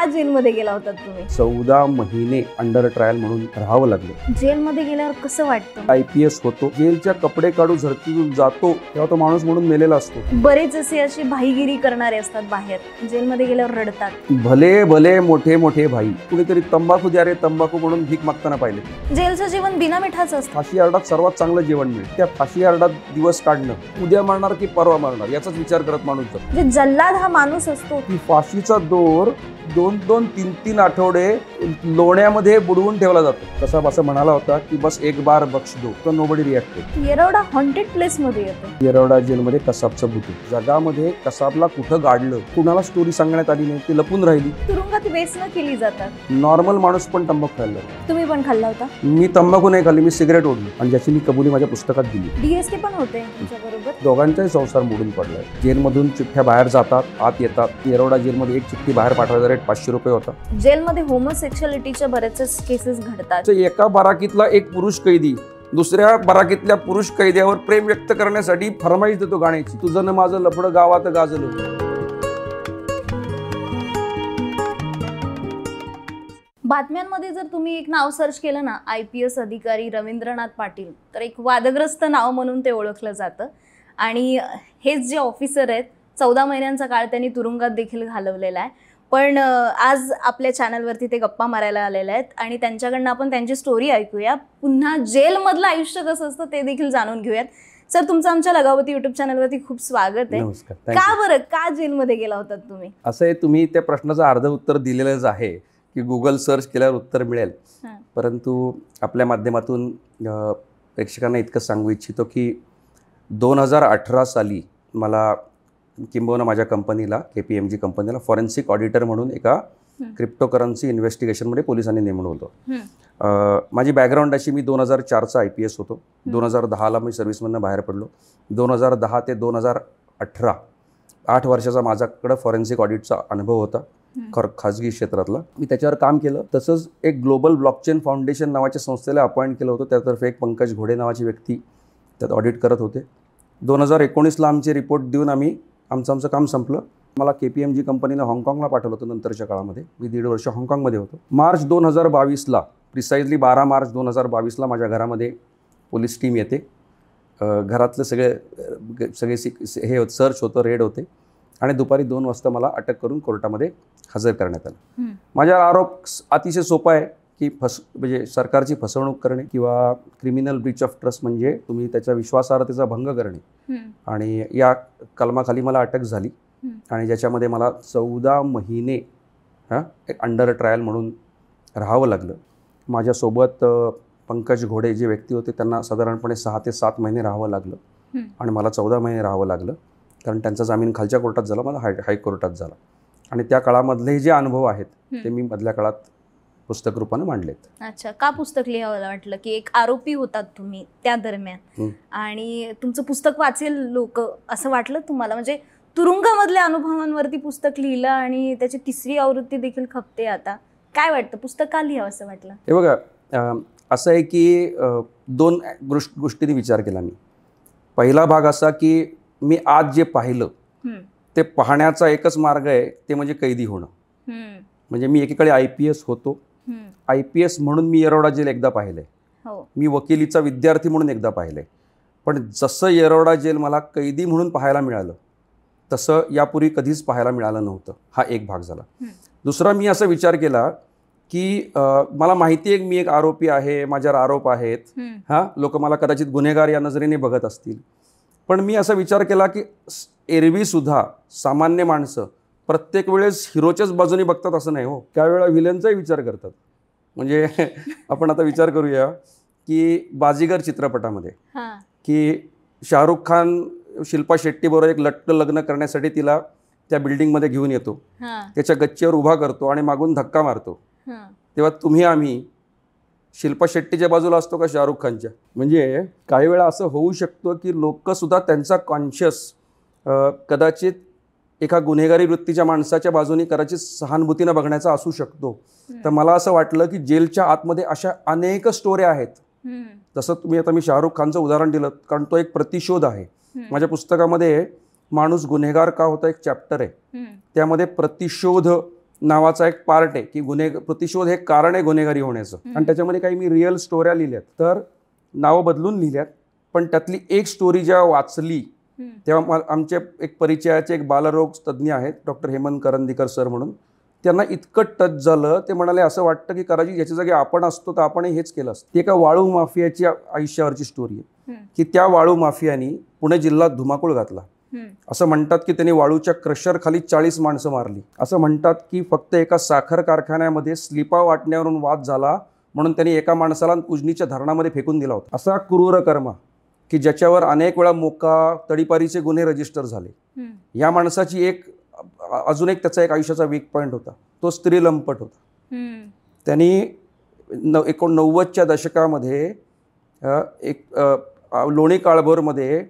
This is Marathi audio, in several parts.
का जेलमध्ये गेला होता तुम्ही? 14 महिने अंडर ट्रायल म्हणून राहावं लागलं. जेलमध्ये गेल्यावर कसं वाटतं? IPS होतो, जेलच्या कपडे काढून झरतीतून जातो तेव्हा तो माणूस म्हणून मेलेला असतो. बरेच असे अशी भाईगिरी करणारे असतात बाहेर, जेलमध्ये गेल्यावर रडतात. भले भले मोठे मोठे भाई कुणीतरी तंबाखू द्या रे तंबाखू म्हणून भीक मागताना पाहिले. जेलचं जेवण बिना मिठाचं असतं. फाशी अर्डात सर्वात चांगलं जेवण मिळेल. त्या फाशी अर्डात दिवस काढणं, उद्या मारणार की परवा मारणार याचाच विचार करत माणूस जातो. जे जल्लाद हा माणूस असतो, की फाशीचा दोर 2-3 आठवडे लोण्यामध्ये बुडवून ठेवला जातो. कसाब असं म्हणाला होता की बस एक बार बख्श दो, तर nobody react. Yerawada haunted place मध्ये येतो. येरवडा जेलमध्ये कसाबचं बुटू. जगामध्ये कसाबला कुठं गाडलं, कुणाला स्टोरी सांगण्यात आली नाही, ती लपून राहिली. तुरुंगात व्यसनं केली जातात. नॉर्मल माणूस पण तंबाखू खाल्ला. तुम्ही पण खाल्ला होता? मी तंबाखू नाही खाल्ली, मी सिगरेट ओढली आणि ज्याची मी कबुली माझ्या पुस्तकात दिली. DSK पण होते तुमच्याबरोबर? दोघांचाही संसार मोडून पडलाय. जेलमधून चिठ्ठ्या बाहेर जातात, आत येतात. येरवडा जेलमध्ये एक चिठ्ठी बाहेर पाठवायचा रेट 500 रुपये होता. जेलमध्ये होमोसेक्शुअलिटीच्या बरेचसे केसेस घडतात. एका बराकीतला एक पुरुष कैदी दुसऱ्या बराकीतल्या पुरुष कैद्यावर प्रेम व्यक्त करण्यासाठी फरमाईश देतो गाण्याची, तुझं न माझं लफडं गावात गाजलं. बातम्यांमध्ये जर तुम्ही एक नाव सर्च केलं ना, IPS अधिकारी रवींद्रनाथ पाटील, तर एक वादग्रस्त नाव म्हणून ते ओळखलं जातं. आणि हेच जे ऑफिसर आहेत, 14 महिन्यांचा काळ त्यांनी तुरुंगात देखील घालवलेला आहे. पण आज आपल्या चॅनलवरती ते गप्पा मारायला आलेले आहेत आणि त्यांच्याकडनं आपण त्यांची स्टोरी ऐकूया. पुन्हा जेलमधलं आयुष्य कसं असतं ते देखील जाणून घेऊयात. सर, तुमचं आमच्या लगावती YouTube चॅनलवरती खूप स्वागत आहे. नमस्कार. का बरं, का जेलमध्ये गेला होता तुम्ही? असं आहे, तुम्ही त्या प्रश्नाचं अर्ध उत्तर दिलेलंच आहे की गुगल सर्च केल्यावर उत्तर मिळेल. परंतु आपल्या माध्यमातून प्रेक्षकांना इतकं सांगू इच्छितो की 2018 साली मला किंबहुना माझ्या कंपनीला, KPMG कंपनीला फॉरेन्सिक ऑडिटर म्हणून एका क्रिप्टोकरन्सी इन्व्हेस्टिगेशनमध्ये पोलिसांनी नेमणं होतं. माझी बॅकग्राऊंड अशी, मी 2004चा IPS होतो. 2010ला मी सर्व्हिसमधनं बाहेर पडलो. 2010 ते 2018 8 वर्षाचा माझ्याकडं फॉरेन्सिक ऑडिटचा अनुभव होता, खाजगी क्षेत्रातला. मी त्याच्यावर काम केलं. तसंच एक ग्लोबल ब्लॉकचेन फाउंडेशन नावाच्या संस्थेला अपॉइंट केलं होतं. त्यातर्फे एक पंकज घोडे नावाची व्यक्ती त्यात ऑडिट करत होते. 2019ला आमचे रिपोर्ट देऊन आमचं काम संपलं. मला KPMG कंपनीनं हाँगकाँगला पाठवलं होतं नंतरच्या काळामध्ये. मी 1.5 वर्ष हाँगकाँगमध्ये होतो. मार्च 2022ला, प्रिसाइजली 12 मार्च 2022ला माझ्या घरामध्ये पोलीस टीम येते. घरातले सगळे हे होतं, सर्च होतं, रेड होते आणि दुपारी 2 वाजता मला अटक करून कोर्टामध्ये हजर करण्यात आलं. माझ्यावर आरोप अतिशय सोपा आहे की म्हणजे सरकारची फसवणूक करणे किंवा क्रिमिनल ब्रीच ऑफ ट्रस्ट, म्हणजे तुम्ही त्याच्या विश्वासार्हतेचा भंग करणे. आणि या कलमाखाली मला अटक झाली आणि ज्याच्यामध्ये मला 14 महिने एक अंडर ट्रायल म्हणून राहावं लागलं. माझ्यासोबत पंकज घोडे जे व्यक्ती होते त्यांना साधारणपणे 6 ते 7 महिने राहावं लागलं आणि मला 14 महिने राहावं लागलं. कारण त्यांचा जामीन खालच्या कोर्टात झाला, मला हायकोर्टात झाला. आणि त्या काळामधले जे अनुभव आहेत ते मी मधल्या काळात पुस्तक रूपाने मांडलेत. अच्छा, का पुस्तक लिहावं वाटलं? की एक आरोपी होतात तुम्ही त्या दरम्यान आणि तुमचं पुस्तक वाचेल लोक असं वाटलं तुम्हाला? म्हणजे तुरुंगामधल्या अनुभवांवरती पुस्तक लिहिलं आणि त्याची 3री आवृत्ती देखील खपते आता. काय वाटतं, पुस्तक का लिहावं असं वाटलं? हे बघा, असं आहे की 2 गोष्टींनी विचार केला मी. पहिला भाग असा की मी आज जे पाहिलं ते पाहण्याचा एकच मार्ग आहे, ते म्हणजे कैदी होणं. म्हणजे मी एकीकडे IPS होतो. IPS म्हणून मी येरवडा जेल एकदा पाहिलंय. मी वकिलीचा विद्यार्थी म्हणून एकदा पाहिलंय. पण जसं येरवडा जेल मला कैदी म्हणून पाहायला मिळालं तसं यापूर्वी कधीच पाहायला मिळालं नव्हतं. हा एक भाग झाला. दुसरा, मी असा विचार केला की मला माहिती आहे मी एक आरोपी आहे, माझ्यावर आरोप आहेत, लोक मला कदाचित गुन्हेगार या नजरेने बघत असतील. पण मी असा विचार केला की एरवी सुद्धा सामान्य माणसं प्रत्येक वेळेस हिरोच्याच बाजूने बघतात असं नाही हो, त्यावेळेला विलनचाही विचार करतात. म्हणजे आपण आता विचार करूया की बाजीगर चित्रपटामध्ये की शाहरुख खान शिल्पा शेट्टीबरोबर एक लटकं लग्न करण्यासाठी तिला त्या बिल्डिंगमध्ये घेऊन येतो, त्याच्या गच्चीवर उभा करतो आणि मागून धक्का मारतो. तेव्हा तुम्ही आम्ही शिल्पा शेट्टीच्या बाजूला असतो का शाहरुख खानच्या? म्हणजे काही वेळा असं होऊ शकतं की लोकसुद्धा त्यांचा कॉन्शियस कदाचित एका गुन्हेगारी वृत्तीच्या माणसाच्या बाजूने कदाचित सहानुभूतीनं बघण्याचा असू शकतो. तर मला असं वाटलं की जेलच्या आतमध्ये अशा अनेक स्टोऱ्या आहेत. जसं तुम्ही आता मी शाहरुख खानचं उदाहरण दिलं, कारण तो एक प्रतिशोध आहे. माझ्या पुस्तकामध्ये माणूस गुन्हेगार का होता एक चॅप्टर आहे. त्यामध्ये प्रतिशोध नावाचा एक पार्ट आहे की प्रतिशोध हे कारण आहे गुन्हेगारी होण्याचं. आणि त्याच्यामध्ये काही मी रिअल स्टोऱ्या लिहिल्यात, तर नावं बदलून लिहिल्यात. पण त्यातली एक स्टोरी जेव्हा वाचली तेव्हा आमचे एक परिचयाचे एक बालरोग तज्ज्ञ आहेत, डॉक्टर हेमंत करंदीकर सर म्हणून, त्यांना इतकं टच झालं, ते म्हणाले असं वाटतं की कदाचित याच्या जागी आपण असतो तर आपण हेच केलं असतं. ती एका वाळू माफियाची आयुष्यावरची स्टोरी आहे की त्या वाळू माफियानी पुणे जिल्ह्यात धुमाकूळ घातला. असं म्हणतात की त्यांनी वाळूच्या क्रशर खाली 40 माणसं मारली. असं म्हणतात की फक्त एका साखर कारखान्यामध्ये स्लिपा वाटण्यावरून वाद झाला म्हणून त्यांनी एका माणसाला उजनीच्या धरणामध्ये फेकून दिला होता. असा क्रूर कर्म की ज्याच्यावर अनेक वेळा मोका तडीपारीचे गुन्हे रजिस्टर झाले. या माणसाची अजून एक त्याचा एक आयुष्याचा वीक पॉईंट होता, तो स्त्री लंपट होता. त्यांनी 90च्या दशकामध्ये लोणी काळभोरमध्ये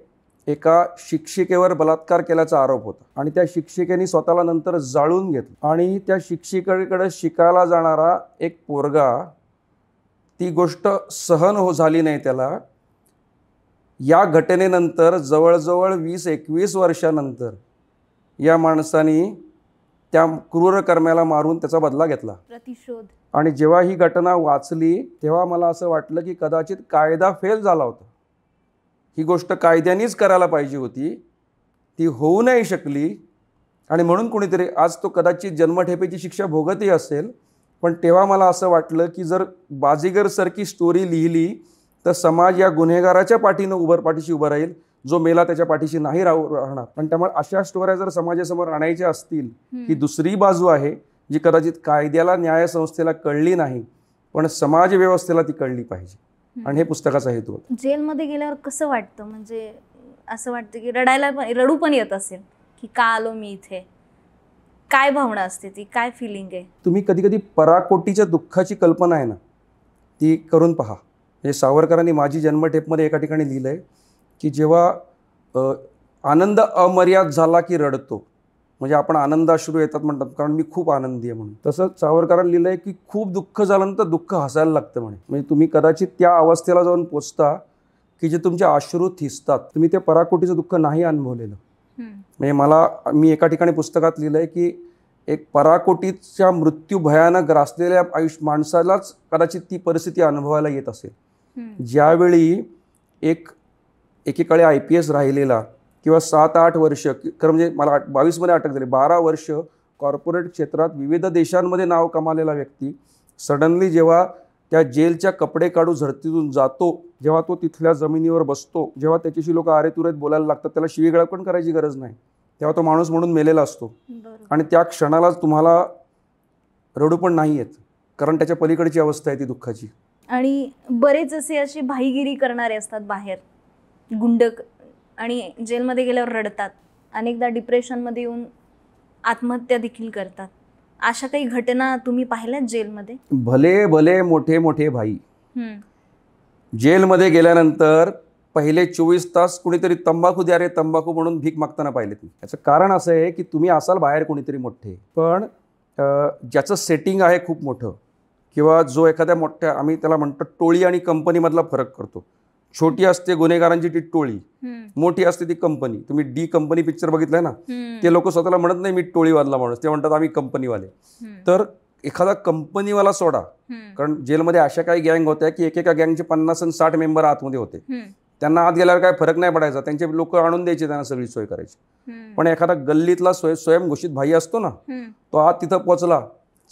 एका शिक्षिकेवर बलात्कार केल्याचा आरोप होता आणि त्या शिक्षिकेने स्वतःला नंतर जाळून घेतलं. आणि त्या शिक्षिकेकडे शिकायला जाणारा एक पोरगा, ती गोष्ट सहन झाली नाही त्याला. या घटनेनंतर जवळजवळ 20-21 वर्षानंतर या माणसाने त्या क्रूर कर्म्याला मारून त्याचा बदला घेतला, प्रतिशोध. आणि जेव्हा ही घटना वाचली तेव्हा मला असं वाटलं की कदाचित कायदा फेल झाला होता. ही गोष्ट कायद्यानेच करायला पाहिजे होती, ती होऊ नाही शकली. आणि म्हणून कोणीतरी आज तो कदाचित जन्मठेपेची शिक्षा भोगतही असेल, पण तेव्हा मला असं वाटलं की जर बाजीगरसारखी स्टोरी लिहिली तर समाज या गुन्हेगाराच्या पाठीशी उभं राहील, जो मेला त्याच्या पाठीशी नाही राहणार. पण त्यामुळे अशा स्टोऱ्या जर समाजासमोर आणायच्या असतील, ही दुसरी बाजू आहे जी कदाचित कायद्याला न्यायसंस्थेला कळली नाही पण समाज व्यवस्थेला ती कळली पाहिजे. आणि हे पुस्तकाचा हेतू होता. जेलमध्ये गेल्यावर कसं वाटतं, म्हणजे असं वाटतं की रडू पण येत असेल की का आलो मी इथे, काय भावना असते ती, काय फिलिंग आहे? तुम्ही कधी कधी पराकोटीच्या दुःखाची कल्पना आहे ना, ती करून पहा. हे सावरकरांनी माझी जन्मठेपमध्ये एका ठिकाणी लिहिलंय की जेव्हा आनंद अमर्याद झाला की रडतो, म्हणजे आपण आनंदाश्रू येतात म्हणतात कारण मी खूप आनंदी आहे म्हणून. तसं सावरकरांनी लिहिलंय की खूप दुःख झाल्यानंतर दुःख हसायला लागतं म्हणे. म्हणजे तुम्ही कदाचित त्या अवस्थेला जाऊन पोचता की जे तुमचे अश्रू थिसतात. तुम्ही ते पराकोटीचं दुःख नाही अनुभवलेलं. म्हणजे मी एका ठिकाणी पुस्तकात लिहिलंय की एक पराकोटीच्या मृत्यू भयानक ग्रासलेल्या माणसालाच कदाचित ती परिस्थिती अनुभवायला येत असेल. ज्यावेळी एकीकडे IPS राहिलेला किंवा 7-8 वर्ष, खरं म्हणजे मला 22मध्ये अटक झाली, 12 वर्ष कॉर्पोरेट क्षेत्रात विविध देशांमध्ये नाव कमावलेला व्यक्ती सडनली जेव्हा त्या जेलच्या कपडे काढू झडतीतून जातो, जेव्हा तो तिथल्या जमिनीवर बसतो, जेव्हा त्याच्याशी लोक आरेतुरेत बोलायला लागतात, त्याला शिवीगाळ पण करायची गरज नाही, तेव्हा तो माणूस म्हणून मेलेला असतो. आणि त्या क्षणाला तुम्हाला रडू पण नाही येत, कारण त्याच्या पलीकडची अवस्था आहे ती दुःखाची. आणि बरेच असे भाईगिरी करणारे असतात बाहेर, गुंड, आणि जेलमध्ये गेल्यावर रडतात, अनेकदा डिप्रेशनमध्ये येऊन आत्महत्या देखील करतात. अशा काही घटना तुम्ही पाहिल्यात जेलमध्ये? भले भले मोठे मोठे भाई जेलमध्ये गेल्यानंतर पहिले 24 तास कुणीतरी तंबाखू द्या रे तंबाखू म्हणून भीक मागताना पाहिले. याचं कारण असं आहे की तुम्ही असाल बाहेर कोणीतरी मोठे, पण ज्याचं सेटिंग आहे खूप मोठं, किंवा जो एखाद्या मोठ्या, आम्ही त्याला म्हणतो टोळी आणि कंपनीमधला फरक करतो. छोटी असते गुन्हेगारांची ती टोळी, मोठी असते ती कंपनी. तुम्ही डी कंपनी पिक्चर बघितलाय ना, ते लोक स्वतःला म्हणत नाही मी टोळीवाला माणूस, ते म्हणतात आम्ही कंपनीवाले. तर एखादा कंपनीवाला सोडा, कारण जेलमध्ये अशा काही गँग होत्या की एकेका गँगचे 50 आणि 60 मेंबर आतमध्ये होते. त्यांना आत गेल्यावर काय फरक नाही पडायचा, त्यांचे लोक आणून द्यायचे, त्यांना सगळी सोय करायची. पण एखादा गल्लीतला स्वयंघोषित भाई असतो ना, तो आत तिथं पोचला,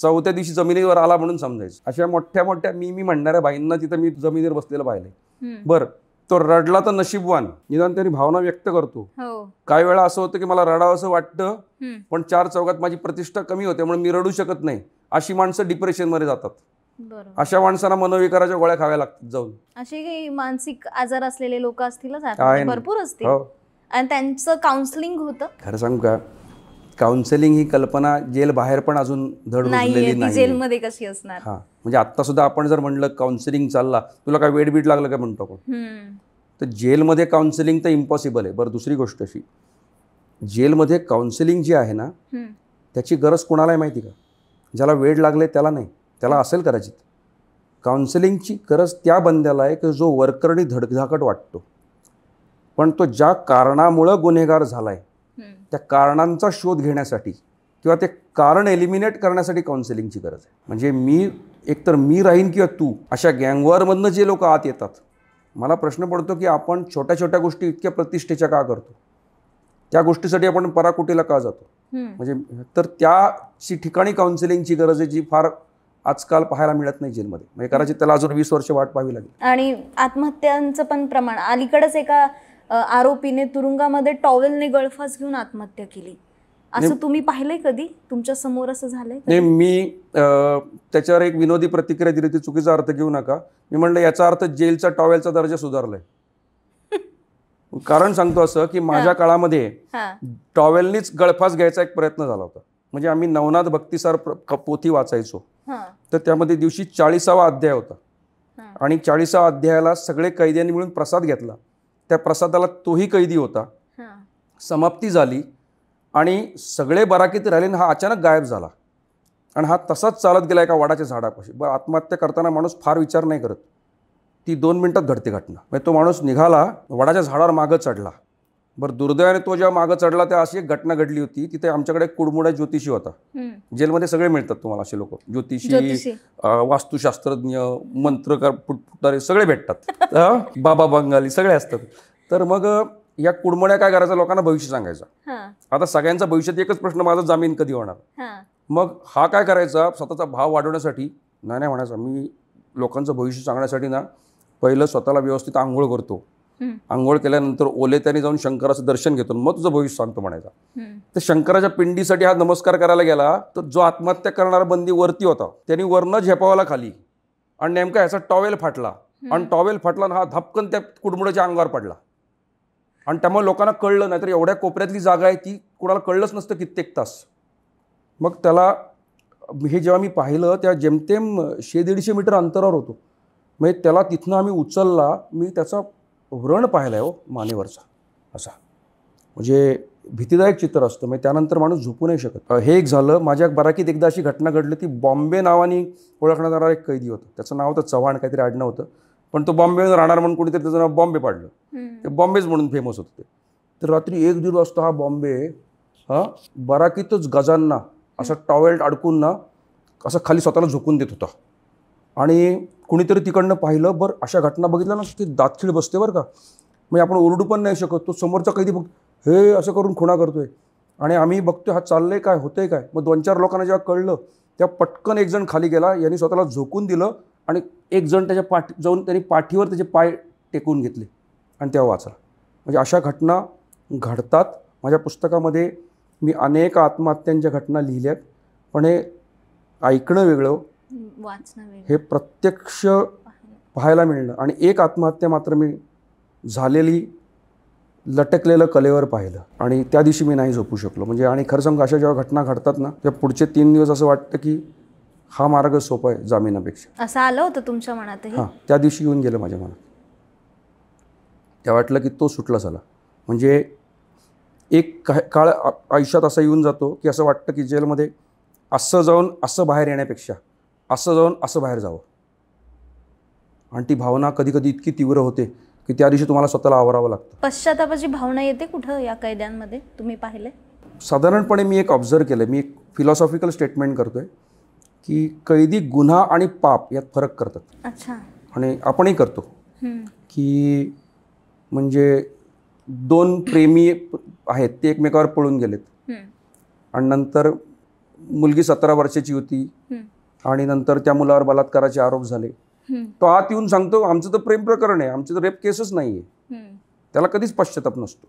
4थ्या दिवशी जमिनीवर आला म्हणून समजायचं. अशा मोठ्या मोठ्या मी म्हणणाऱ्या भाईंना तिथं मी जमिनीवर बसलेलं पाहिलंय. बरं, तो रडला तर नशीबवान, निदान त्यांनी भावना व्यक्त करतो. काही वेळा असं होतं की मला रडावं असं वाटतं, पण 4 चौघात माझी प्रतिष्ठा कमी होते म्हणून मी रडू शकत नाही. अशी माणसं डिप्रेशनमध्ये जातात. अशा माणसांना मनोविकाराच्या गोळ्या खाव्या लागतात जाऊन. असे काही मानसिक आजार असलेले लोक असतीलच, भरपूर असतील, आणि त्यांचं काउन्सिलिंग होतं. खरं सांगू का, काउन्सिलिंग ही कल्पना जेल बाहेर पण अजून धड रुजलेली नाही. जेलमध्ये कशी असणार? म्हणजे आता सुद्धा आपण जर म्हणलं काउन्सिलिंग चालला, तुला काय वेट बीट लागलं काय म्हणतो आपण, तर जेलमध्ये काउन्सिलिंग तर इम्पॉसिबल आहे. बरं, दुसरी गोष्ट अशी, जेलमध्ये काउन्सिलिंग जी आहे ना, त्याची गरज कोणाला आहे माहिती का? ज्याला वेड लागले त्याला नाही, त्याला असेल कदाचित. काउन्सिलिंगची गरज त्या बंद्याला आहे की जो वरकरणी धडधाकट वाटतो, पण तो ज्या कारणामुळं गुन्हेगार झालाय त्या कारणांचा शोध घेण्यासाठी किंवा ते कारण एलिमिनेट करण्यासाठी काउन्सिलिंगची गरज आहे. म्हणजे एकतर मी राहीन किंवा तू, अशा गँगवॉरमधनं जे लोक आत येतात, मला प्रश्न पडतो की आपण छोट्या छोट्या गोष्टी इतक्या प्रतिष्ठेच्या का करतो, त्या गोष्टीसाठी आपण पराकुटीला का जातो. म्हणजे तर त्याची ठिकाणी काउन्सिलिंगची गरज आहे, जी फार आजकाल पाहायला मिळत नाही जेलमध्ये. म्हणजे कदाचित त्याला अजून 20 वर्ष वाट पाहावी लागेल. आणि आत्महत्यांचं पण प्रमाण, अलीकडेच एका आरोपीने तुरुंगामध्ये टॉवेलने गळफास घेऊन आत्महत्या केली, असं तुम्ही पाहिलंय कधी? तुमच्या समोर असं झालंय? नाही, मी त्याच्यावर एक विनोदी प्रतिक्रिया दिली, ती चुकीचा अर्थ घेऊ नका. मी म्हणलं याचा अर्थ जेलचा टॉवेलचा दर्जा सुधारलाय. कारण सांगतो असं की माझ्या काळामध्ये टॉवेलनीच गळफास घ्यायचा एक प्रयत्न झाला होता. म्हणजे आम्ही नवनाथ भक्तिसार पोथी वाचायचो, तर त्यामध्ये दिवशी 40वा अध्याय होता आणि 40व्या अध्यायाला सगळे कैद्यांनी मिळून प्रसाद घेतला. त्या प्रसादाला तोही कैदी होता. समाप्ती झाली आणि सगळे बराकीत राहिले, हा अचानक गायब झाला आणि हा तसाच चालत गेला एका वडाच्या झाडापाशी. बरं, आत्महत्या करताना माणूस फार विचार नाही करत, ती 2 मिनिटात घडते घटना. म्हणजे तो माणूस निघाला, वडाच्या झाडावर मागं चढला. बरं, दुर्दैवाने तो जेव्हा मागं चढला तेव्हा अशी एक घटना घडली होती. तिथे आमच्याकडे कुडमुडा ज्योतिषी होता. जेलमध्ये सगळे मिळतात तुम्हाला असे लोक, ज्योतिषी, वास्तुशास्त्रज्ञ, मंत्रकार, पुटपुटारे सगळे भेटतात. बाबा बंगाली सगळे असतात. तर मग या कुडमुड्या काय करायचं, लोकांना भविष्य सांगायचं. आता सगळ्यांचा भविष्यात एकच प्रश्न, माझा जामीन कधी होणार. मग हा काय करायचा, स्वतःचा भाव वाढवण्यासाठी नाही म्हणायचा, मी लोकांचं भविष्य सांगण्यासाठी ना पहिलं स्वतःला व्यवस्थित आंघोळ करतो, आंघोळ केल्यानंतर ओले त्याने जाऊन शंकराचं दर्शन घेतो, मग तुझं भविष्य सांगतो म्हणायचा. तर शंकराच्या पिंडीसाठी हा नमस्कार करायला गेला, तर जो आत्महत्या करणारा बंदी वरती होता त्यांनी वरनं झेपावाला खाली आणि नेमका ह्याचा टॉवेल फाटला आणि टॉवेल फाटला आणि हा धपकन त्या कुडमुड्याच्या अंगावर पडला आणि त्यामुळे लोकांना कळलं नाही. तर एवढ्या कोपऱ्यातली जागा आहे ती कुणाला कळलंच नसतं कित्येक तास. मग त्याला हे जेव्हा मी पाहिलं त्या जेमतेम 100-150 मीटर अंतरावर होतो. म्हणजे त्याला तिथनं आम्ही उचलला, मी त्याचा व्रण पाहिलाय हो मानेवरचा असा. म्हणजे भीतीदायक चित्र असतं. म्हणजे त्यानंतर माणूस झोपू नाही शकत. हे एक झालं. माझ्या बराकीत एकदा अशी घटना घडली, ती बॉम्बे नावाने ओळखण्यात येणारा एक कैदी होता. त्याचं नाव होतं चव्हाण, काहीतरी आडनाव होतं, पण तो बॉम्बे राहणार म्हणून कोणीतरी त्याचं नाव बॉम्बे पाडलं. ते बॉम्बेच म्हणून फेमस होतं ते. तर रात्री 1-1:30 वाजता हा बॉम्बे बराकीतच गजांना असं टॉवेल अडकून ना असं खाली स्वतःला झोकून देत होता. आणि कुणीतरी तिकडनं पाहिलं. बरं, अशा घटना बघितल्या ना की दातखिळ बसते बरं का. म्हणजे आपण ओरडू पण नाही शकत. तो समोरचा कैदी बघ हे असं करून खुणा करतोय आणि आम्ही बघतोय हा चाललंय काय, होतंय काय. मग 2-4 लोकांना जेव्हा कळलं तेव्हा पटकन एक जण खाली गेला, यांनी स्वतःला झोकून दिलं आणि एक जण त्याच्या जाऊन त्यांनी पाठीवर त्याचे पाय टेकून घेतले आणि तेव्हा वाचला. म्हणजे अशा घटना घडतात. माझ्या पुस्तकामध्ये मी अनेक आत्महत्यांच्या घटना लिहिल्यात, पण हे ऐकणं वेगळं, वाचणं वेगळं, हे प्रत्यक्ष पाहायला मिळणं. आणि एक आत्महत्या मात्र मी झालेली लटकलेलं कलेवर पाहिलं आणि त्या दिवशी मी नाही झोपू शकलो. म्हणजे आणि खरं सांगू, अशा जेव्हा घटना घडतात ना, तेव्हा पुढचे 3 दिवस असं वाटतं की हा मार्ग सोपा आहे जामिनापेक्षा. असं आलं होतं तुमच्या मनात? हां, त्या दिवशी येऊन गेलं माझ्या मनात. त्या वाटलं की तो सुटला झाला. म्हणजे एक काळ आयुष्यात असा येऊन जातो की असं वाटतं की जेलमध्ये असं जाऊन असं बाहेर येण्यापेक्षा असं जाऊन असं बाहेर जावं. आणि ती भावना कधी कधी इतकी तीव्र होते की त्या दिवशी तुम्हाला स्वतःला आवरावं लागतं. पश्चातापाची भावना येते कुठं या कैद्यांमध्ये, तुम्ही पाहिले? साधारणपणे मी एक ऑब्झर्व केलं, मी एक फिलॉसॉफिकल स्टेटमेंट करतोय की कैदी गुन्हा आणि पाप यात फरक करतात. अच्छा. आणि आपणही करतो की म्हणजे 2 प्रेमी आहेत, ते एकमेकावर पळून गेलेत आणि नंतर मुलगी 17 वर्षाची होती आणि नंतर त्या मुलावर बलात्काराचे आरोप झाले. तो आत येऊन सांगतो आमचं तर प्रेम प्रकरण आहे, आमचं तर रेप केसच नाही आहे. त्याला कधीच पश्चाताप नसतो.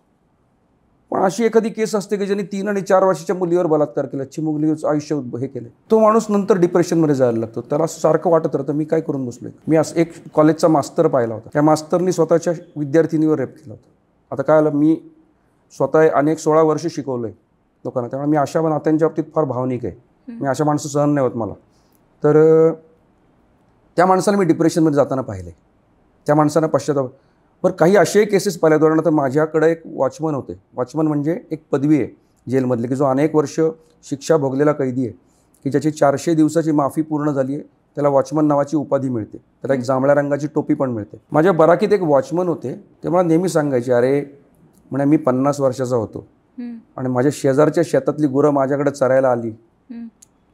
पण अशी एखादी केस असते की ज्यांनी 3 आणि 4 वर्षाच्या मुलीवर बलात्कार केला, चिमुकलीचं आयुष्य हे केले, तो माणूस नंतर डिप्रेशनमध्ये जायला लागतो. त्याला असं सारखं वाटत राहतं मी काय करून बसलोय. मी असं एक कॉलेजचा मास्तर पाहिला होता, त्या मास्तरनी स्वतःच्या विद्यार्थिनीवर रेप केला होता. आता काय आलं, मी स्वतः अनेक 16 वर्ष शिकवलंय लोकांना, त्यामुळे मी अशा नात्यांच्या बाबतीत फार भावनिक आहे. मी अशा माणसं सहन नाही होत मला. तर त्या माणसाला मी डिप्रेशनमध्ये जाताना पाहिले, त्या माणसानं पश्चाताप. बरं, काही असे केसेस पाहिले. उदाहरणार्थ माझ्याकडे एक वॉचमन होते. वॉचमन म्हणजे एक पदवी आहे जेलमधली, की जो अनेक वर्ष शिक्षा भोगलेला कैदी आहे, की ज्याची 400 दिवसाची माफी पूर्ण झाली आहे, त्याला वॉचमन नावाची उपाधी मिळते. त्याला एक जांभळ्या रंगाची टोपी पण मिळते. माझ्या बराकीत एक वॉचमन होते, ते मला नेहमी सांगायचे, अरे म्हणे मी 50 वर्षाचा होतो आणि माझ्या शेजारच्या शेतातली गुरं माझ्याकडे चरायला आली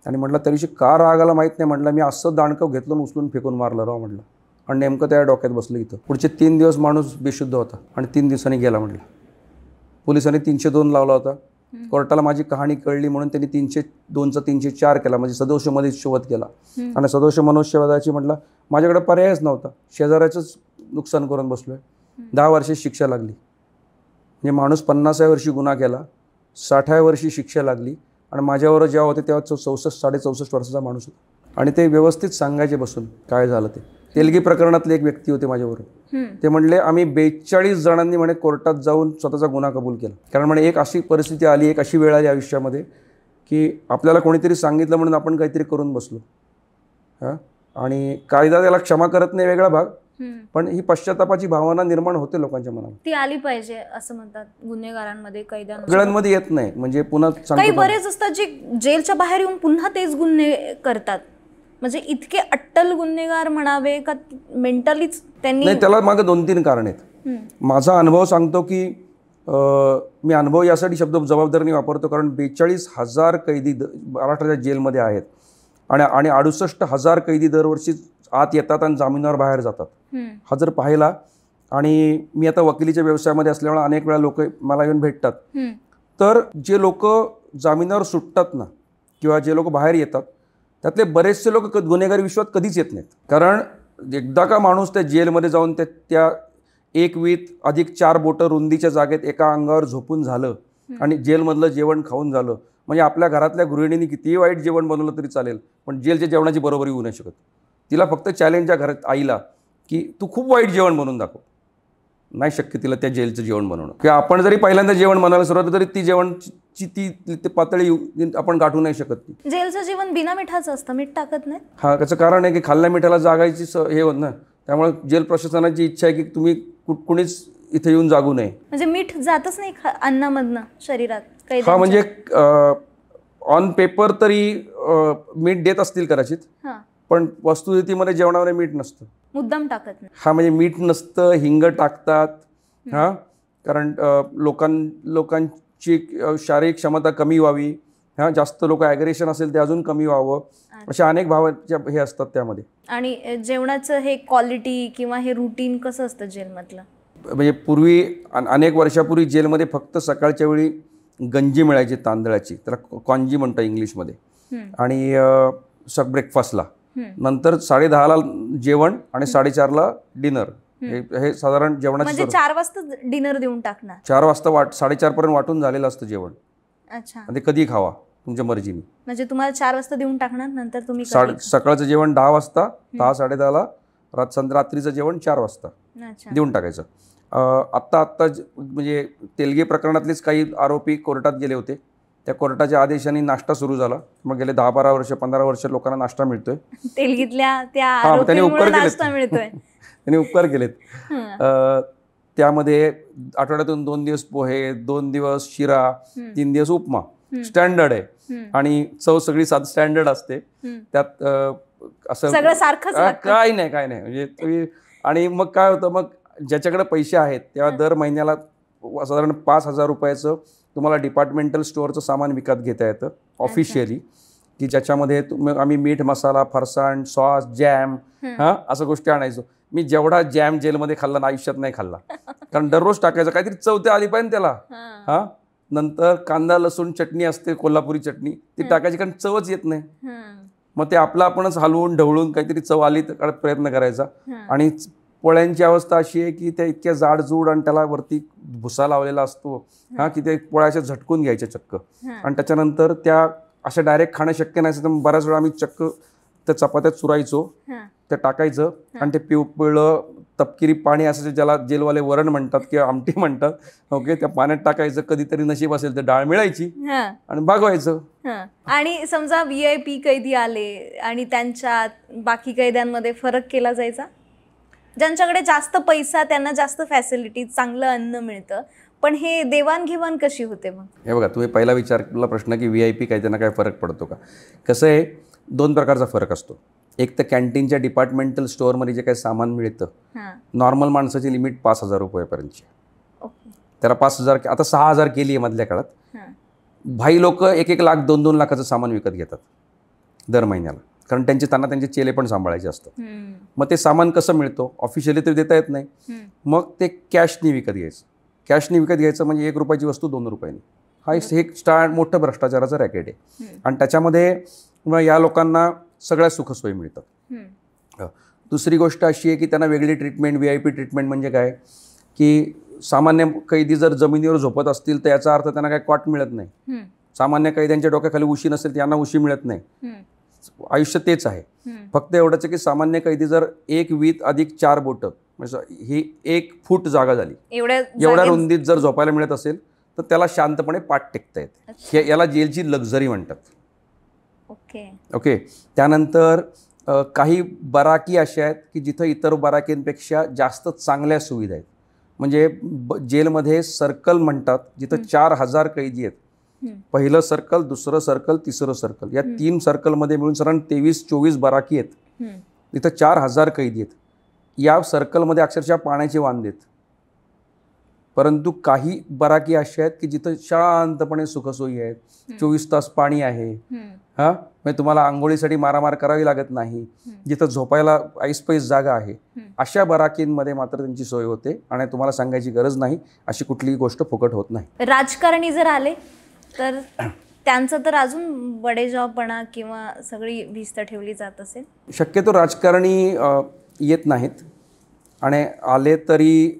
आणि म्हटलं त्या दिवशी का राग आला माहीत नाही. म्हटलं मी असं दांडकं घेतलं उचलून फेकून मारलं राव म्हटलं. आणि नेमकं त्या डोक्यात बसलं इथं. पुढचे 3 दिवस माणूस बेशुद्ध होता आणि 3 दिवसांनी गेला म्हटलं. पोलिसांनी 302 लावला होता. कोर्टाला माझी कहाणी कळली म्हणून त्यांनी 302चा 304 केला, म्हणजे सदोषमध्ये शोध केला. आणि सदोष मनुष्यवधाची म्हटलं माझ्याकडे पर्यायच नव्हता, शेजाऱ्याचंच नुकसान करून बसलोय. 10 वर्षे शिक्षा लागली. म्हणजे माणूस 50व्या वर्षी गुन्हा केला, 60व्या वर्षी शिक्षा लागली आणि माझ्यावर जेव्हा होते तेव्हा 64-64 वर्षाचा माणूस होता. आणि ते व्यवस्थित सांगायचे बसून काय झालं ते. तेलगी प्रकरणातले एक व्यक्ती होते माझ्याबरोबर. ते म्हणले आम्ही 42 जणांनी म्हणे कोर्टात जाऊन स्वतःचा गुन्हा कबूल केला. कारण म्हणे एक अशी परिस्थिती आली, एक अशी वेळ आली आयुष्यामध्ये की आपल्याला कोणीतरी सांगितलं म्हणून आपण काहीतरी करून बसलो. हां, आणि कायदा त्याला क्षमा करत नाही वेगळा भाग, पण ही पश्चातापाची भावना निर्माण होते लोकांच्या मनात. ती आली पाहिजे असं म्हणतात गुन्हेगारांमध्ये, सगळ्यांमध्ये येत नाही. म्हणजे पुन्हा काही बरेच असतात जे जेलच्या बाहेर येऊन पुन्हा तेच गुन्हे करतात. म्हणजे इतके अट्टल गुन्हेगार म्हणावे का मेंटलीच त्यांनी. नाही, त्याला मागे 2-3 कारण आहेत. माझा अनुभव सांगतो की मी अनुभव यासाठी शब्द जबाबदारीने वापरतो कारण 42,000 कैदी महाराष्ट्राच्या जेलमध्ये आहेत आणि 68,000 कैदी दरवर्षी आत येतात आणि जामिनावर बाहेर जातात. हा जर पाहिला, आणि मी आता वकिलीच्या व्यवसायामध्ये असल्यामुळे अनेक वेळा लोक मला येऊन भेटतात, तर जे लोक जामिनावर सुटतात ना किंवा जे लोक बाहेर येतात त्यातले बरेचसे लोक गुन्हेगारी विश्वात कधीच येत नाहीत. कारण एकदा का माणूस त्या जेलमध्ये जाऊन त्या 1 वीत अधिक 4 बोटं रुंदीच्या जागेत एका अंगावर झोपून झालं आणि जेलमधलं जेवण खाऊन झालं, म्हणजे आपल्या घरातल्या गृहिणींनी कितीही वाईट जेवण बनवलं तरी चालेल, पण जेलच्या जेवणाची बरोबरी होऊ नाही शकत. तिला फक्त चॅलेंज आहे घरात आईला की तू खूप वाईट जेवण बनवून दाखव. नाही शक्य तिला त्या जेलचं जेवण बनवणं. किंवा आपण जरी पहिल्यांदा जेवण बनवायला सुरुवात तरी ती जेवणची ती पातळी आपण गाठू नाही शकत. जेलचं जेवण बिना मिठाचं असतं, मीठ टाकत नाही. हा, त्याचं कारण आहे की खाल्ल्या मिठाला जागायची हे होत ना. त्यामुळे जेल प्रशासनाची इच्छा आहे की तुम्ही कुणीच इथे येऊन जागू नये. म्हणजे मीठ जातच नाही अन्नामधनं शरीरात. हा, म्हणजे ऑन पेपर तरी मीठ देत असतील कदाचित, पण वस्तुस्थितीमध्ये जेवणामध्ये मीठ नसतं, मुद्दाम टाकत नाही. हा, म्हणजे मीठ नसतं, हिंग टाकतात. हां, कारण लोकांची शारीरिक क्षमता कमी व्हावी, हां, जास्त लोक ॲग्रेशन असेल ते अजून कमी व्हावं, अशा अनेक भावाच्या हे असतात त्यामध्ये. आणि जेवणाचं हे क्वालिटी किंवा हे रुटीन कसं असतं जेलमधलं? म्हणजे पूर्वी अनेक वर्षापूर्वी जेलमध्ये फक्त सकाळच्या वेळी गंजी मिळायची तांदळाची, त्याला कॉंजी म्हणतो इंग्लिशमध्ये, आणि ब्रेकफास्टला. नंतर 10:30ला जेवण आणि 4:30ला डिनर. हे साधारण जेवणाचं. म्हणजे 4 वाजता डिनर देऊन टाकणार. 4 वाजता 4:30 पर्यंत वाटून झालेलं असतं जेवण. अच्छा. आणि ते कधी खावा तुमच्या मर्जीने. म्हणजे तुम्हाला 4 वाजता देऊन टाकणार, नंतर तुम्ही सकाळचं जेवण 10 वाजता, 10-10:30ला, रात्रीचं जेवण 4 वाजता देऊन टाकायचं. आत्ता म्हणजे तेलगी प्रकरणातलेच काही आरोपी कोर्टात गेले होते. त्या कोर्टाच्या आदेशाने नाश्ता सुरू झाला. मग गेले 10-12 वर्ष 15 वर्ष लोकांना नाश्ता मिळतोय तेलगीतल्या त्या आरोपींमुळे नाश्ता मिळतोय. त्यांनी उपकार केलेत. त्यामध्ये आठवड्यातून 2 दिवस पोहे, 2 दिवस शिरा, 3 दिवस उपमा. स्टँडर्ड आहे आणि चव सगळी स्टँडर्ड असते. त्यात असं सगळं सारखंच काय नाही म्हणजे तुम्ही. आणि मग काय होतं, मग ज्याच्याकडे पैसे आहेत तेव्हा दर महिन्याला साधारण 5,000 रुपयाचं तुम्हाला डिपार्टमेंटल स्टोअरचं सामान विकत घेता येतं ऑफिशियली, की ज्याच्यामध्ये आम्ही मीठ, मसाला, फरसाण, सॉस, जॅम, असं गोष्टी आणायचो. मी जेवढा जॅम जेलमध्ये खाल्ला ना आयुष्यात नाही खाल्ला, कारण दररोज टाकायचं, काहीतरी चव आली पाहिजे त्याला. नंतर कांदा लसूण चटणी असते, कोल्हापुरी चटणी, ती टाकायची कारण चवच येत नाही. मग ते आपणच हलवून ढवळून काहीतरी चव आली तर प्रयत्न करायचा. आणि पोळ्यांची अवस्था अशी आहे की त्या इतक्या जाडजूड आणि त्याला वरती भुसा लावलेला असतो, की ते पोळ्याच्या झटकून घ्यायच्या चक्क. आणि त्याच्यानंतर त्या अशा डायरेक्ट खाणं शक्य नाही, तर बऱ्याच वेळा आम्ही चक्क त्या चपात्यात चुरायचो, ते टाकायचं आणि ते पिवळं तपकिरी पाणी असायचं, ज्याला जेलवाले वरण म्हणतात किंवा आमटी म्हणतात. ओके, त्या पाण्यात टाकायचं, कधीतरी नशीब असेल तर डाळ मिळायची आणि भागवायचं. आणि समजा VIP कैदी आले आणि त्यांच्यात बाकी कैद्यांमध्ये फरक केला जायचा? ज्यांच्याकडे जास्त पैसा, त्यांना जास्त फॅसिलिटी, चांगलं अन्न मिळतं, पण हे देवाणघेवाण कशी होते मग? हे बघा, तुम्ही पहिला विचारला प्रश्न की VIP काय त्यांना काय फरक पडतो का? कसं आहे, 2 प्रकारचा फरक असतो. एक तर कॅन्टीनच्या डिपार्टमेंटल स्टोअरमध्ये जे काही सामान मिळतं, नॉर्मल माणसाची लिमिट 5,000 रुपयापर्यंतची. त्याला 5,000 आता 6,000 केली आहे मधल्या काळात. हां. भाई लोक 1-1 लाख 2-2 लाखाचं सामान विकत घेतात दर महिन्याला, कारण त्यांचे चेले पण सांभाळायचे असतात. मग ते सामान कसं मिळतो, ऑफिशियली ते देता येत नाही, मग ते कॅशनी विकत घ्यायचं. कॅशनी विकत घ्यायचं म्हणजे 1 रुपयाची वस्तू 2 रुपयांनी. हा एक मोठं भ्रष्टाचाराचं रॅकेट आहे. आणि त्याच्यामध्ये मग या लोकांना सगळ्या सुखसोयी मिळतात. दुसरी गोष्ट अशी आहे की त्यांना वेगळी ट्रीटमेंट, VIP ट्रीटमेंट म्हणजे काय, की सामान्य कैदी जर जमिनीवर झोपत असतील तर याचा अर्थ त्यांना काही क्वाट मिळत नाही. सामान्य कैद्यांच्या डोक्याखाली उशी नसेल तर यांना उशी मिळत नाही. आयुष्य तेच आहे. फक्त एवढंच आहे की सामान्य कैदी जर 1 वीत अधिक 4 बोटं म्हणजे ही 1 फूट जागा झाली, एवढ्या रुंदीत जर झोपायला मिळत असेल तर त्याला शांतपणे पाठ टेकता येते. याला जेलची लक्झरी म्हणतात. ओके. त्यानंतर काही बराकी अशा आहेत की जिथं इतर बराकींपेक्षा जास्त चांगल्या सुविधा आहेत. म्हणजे जेलमध्ये सर्कल म्हणतात, जिथं 4,000 कैदी आहेत. पहिलं सर्कल, दुसरं सर्कल, तिसरं सर्कल, या 3 सर्कलमध्ये मिळून साधारण 23-24 बराकी आहेत. तिथं 4,000 कैदी आहेत. या सर्कलमध्ये अक्षरशः पाण्याचे वांदे आहेत. परंतु काही बराकी अशा आहेत की जिथं शांतपणे सुखसोयी आहेत, 24 तास पाणी आहे. म्हणजे तुम्हाला आंघोळीसाठी मारामार करावी लागत नाही. जिथं झोपायला ऐसपैस जागा आहे, अशा बराकींमध्ये मात्र त्यांची सोय होते. आणि तुम्हाला सांगायची गरज नाही, अशी कुठलीही गोष्ट फुकट होत नाही. राजकारणी जर आले तर त्यांचं तर अजून बडेजावपणा किंवा सगळी भिस्त ठेवली जात असेल. शक्यतो राजकारणी येत नाहीत, आणि आले तरी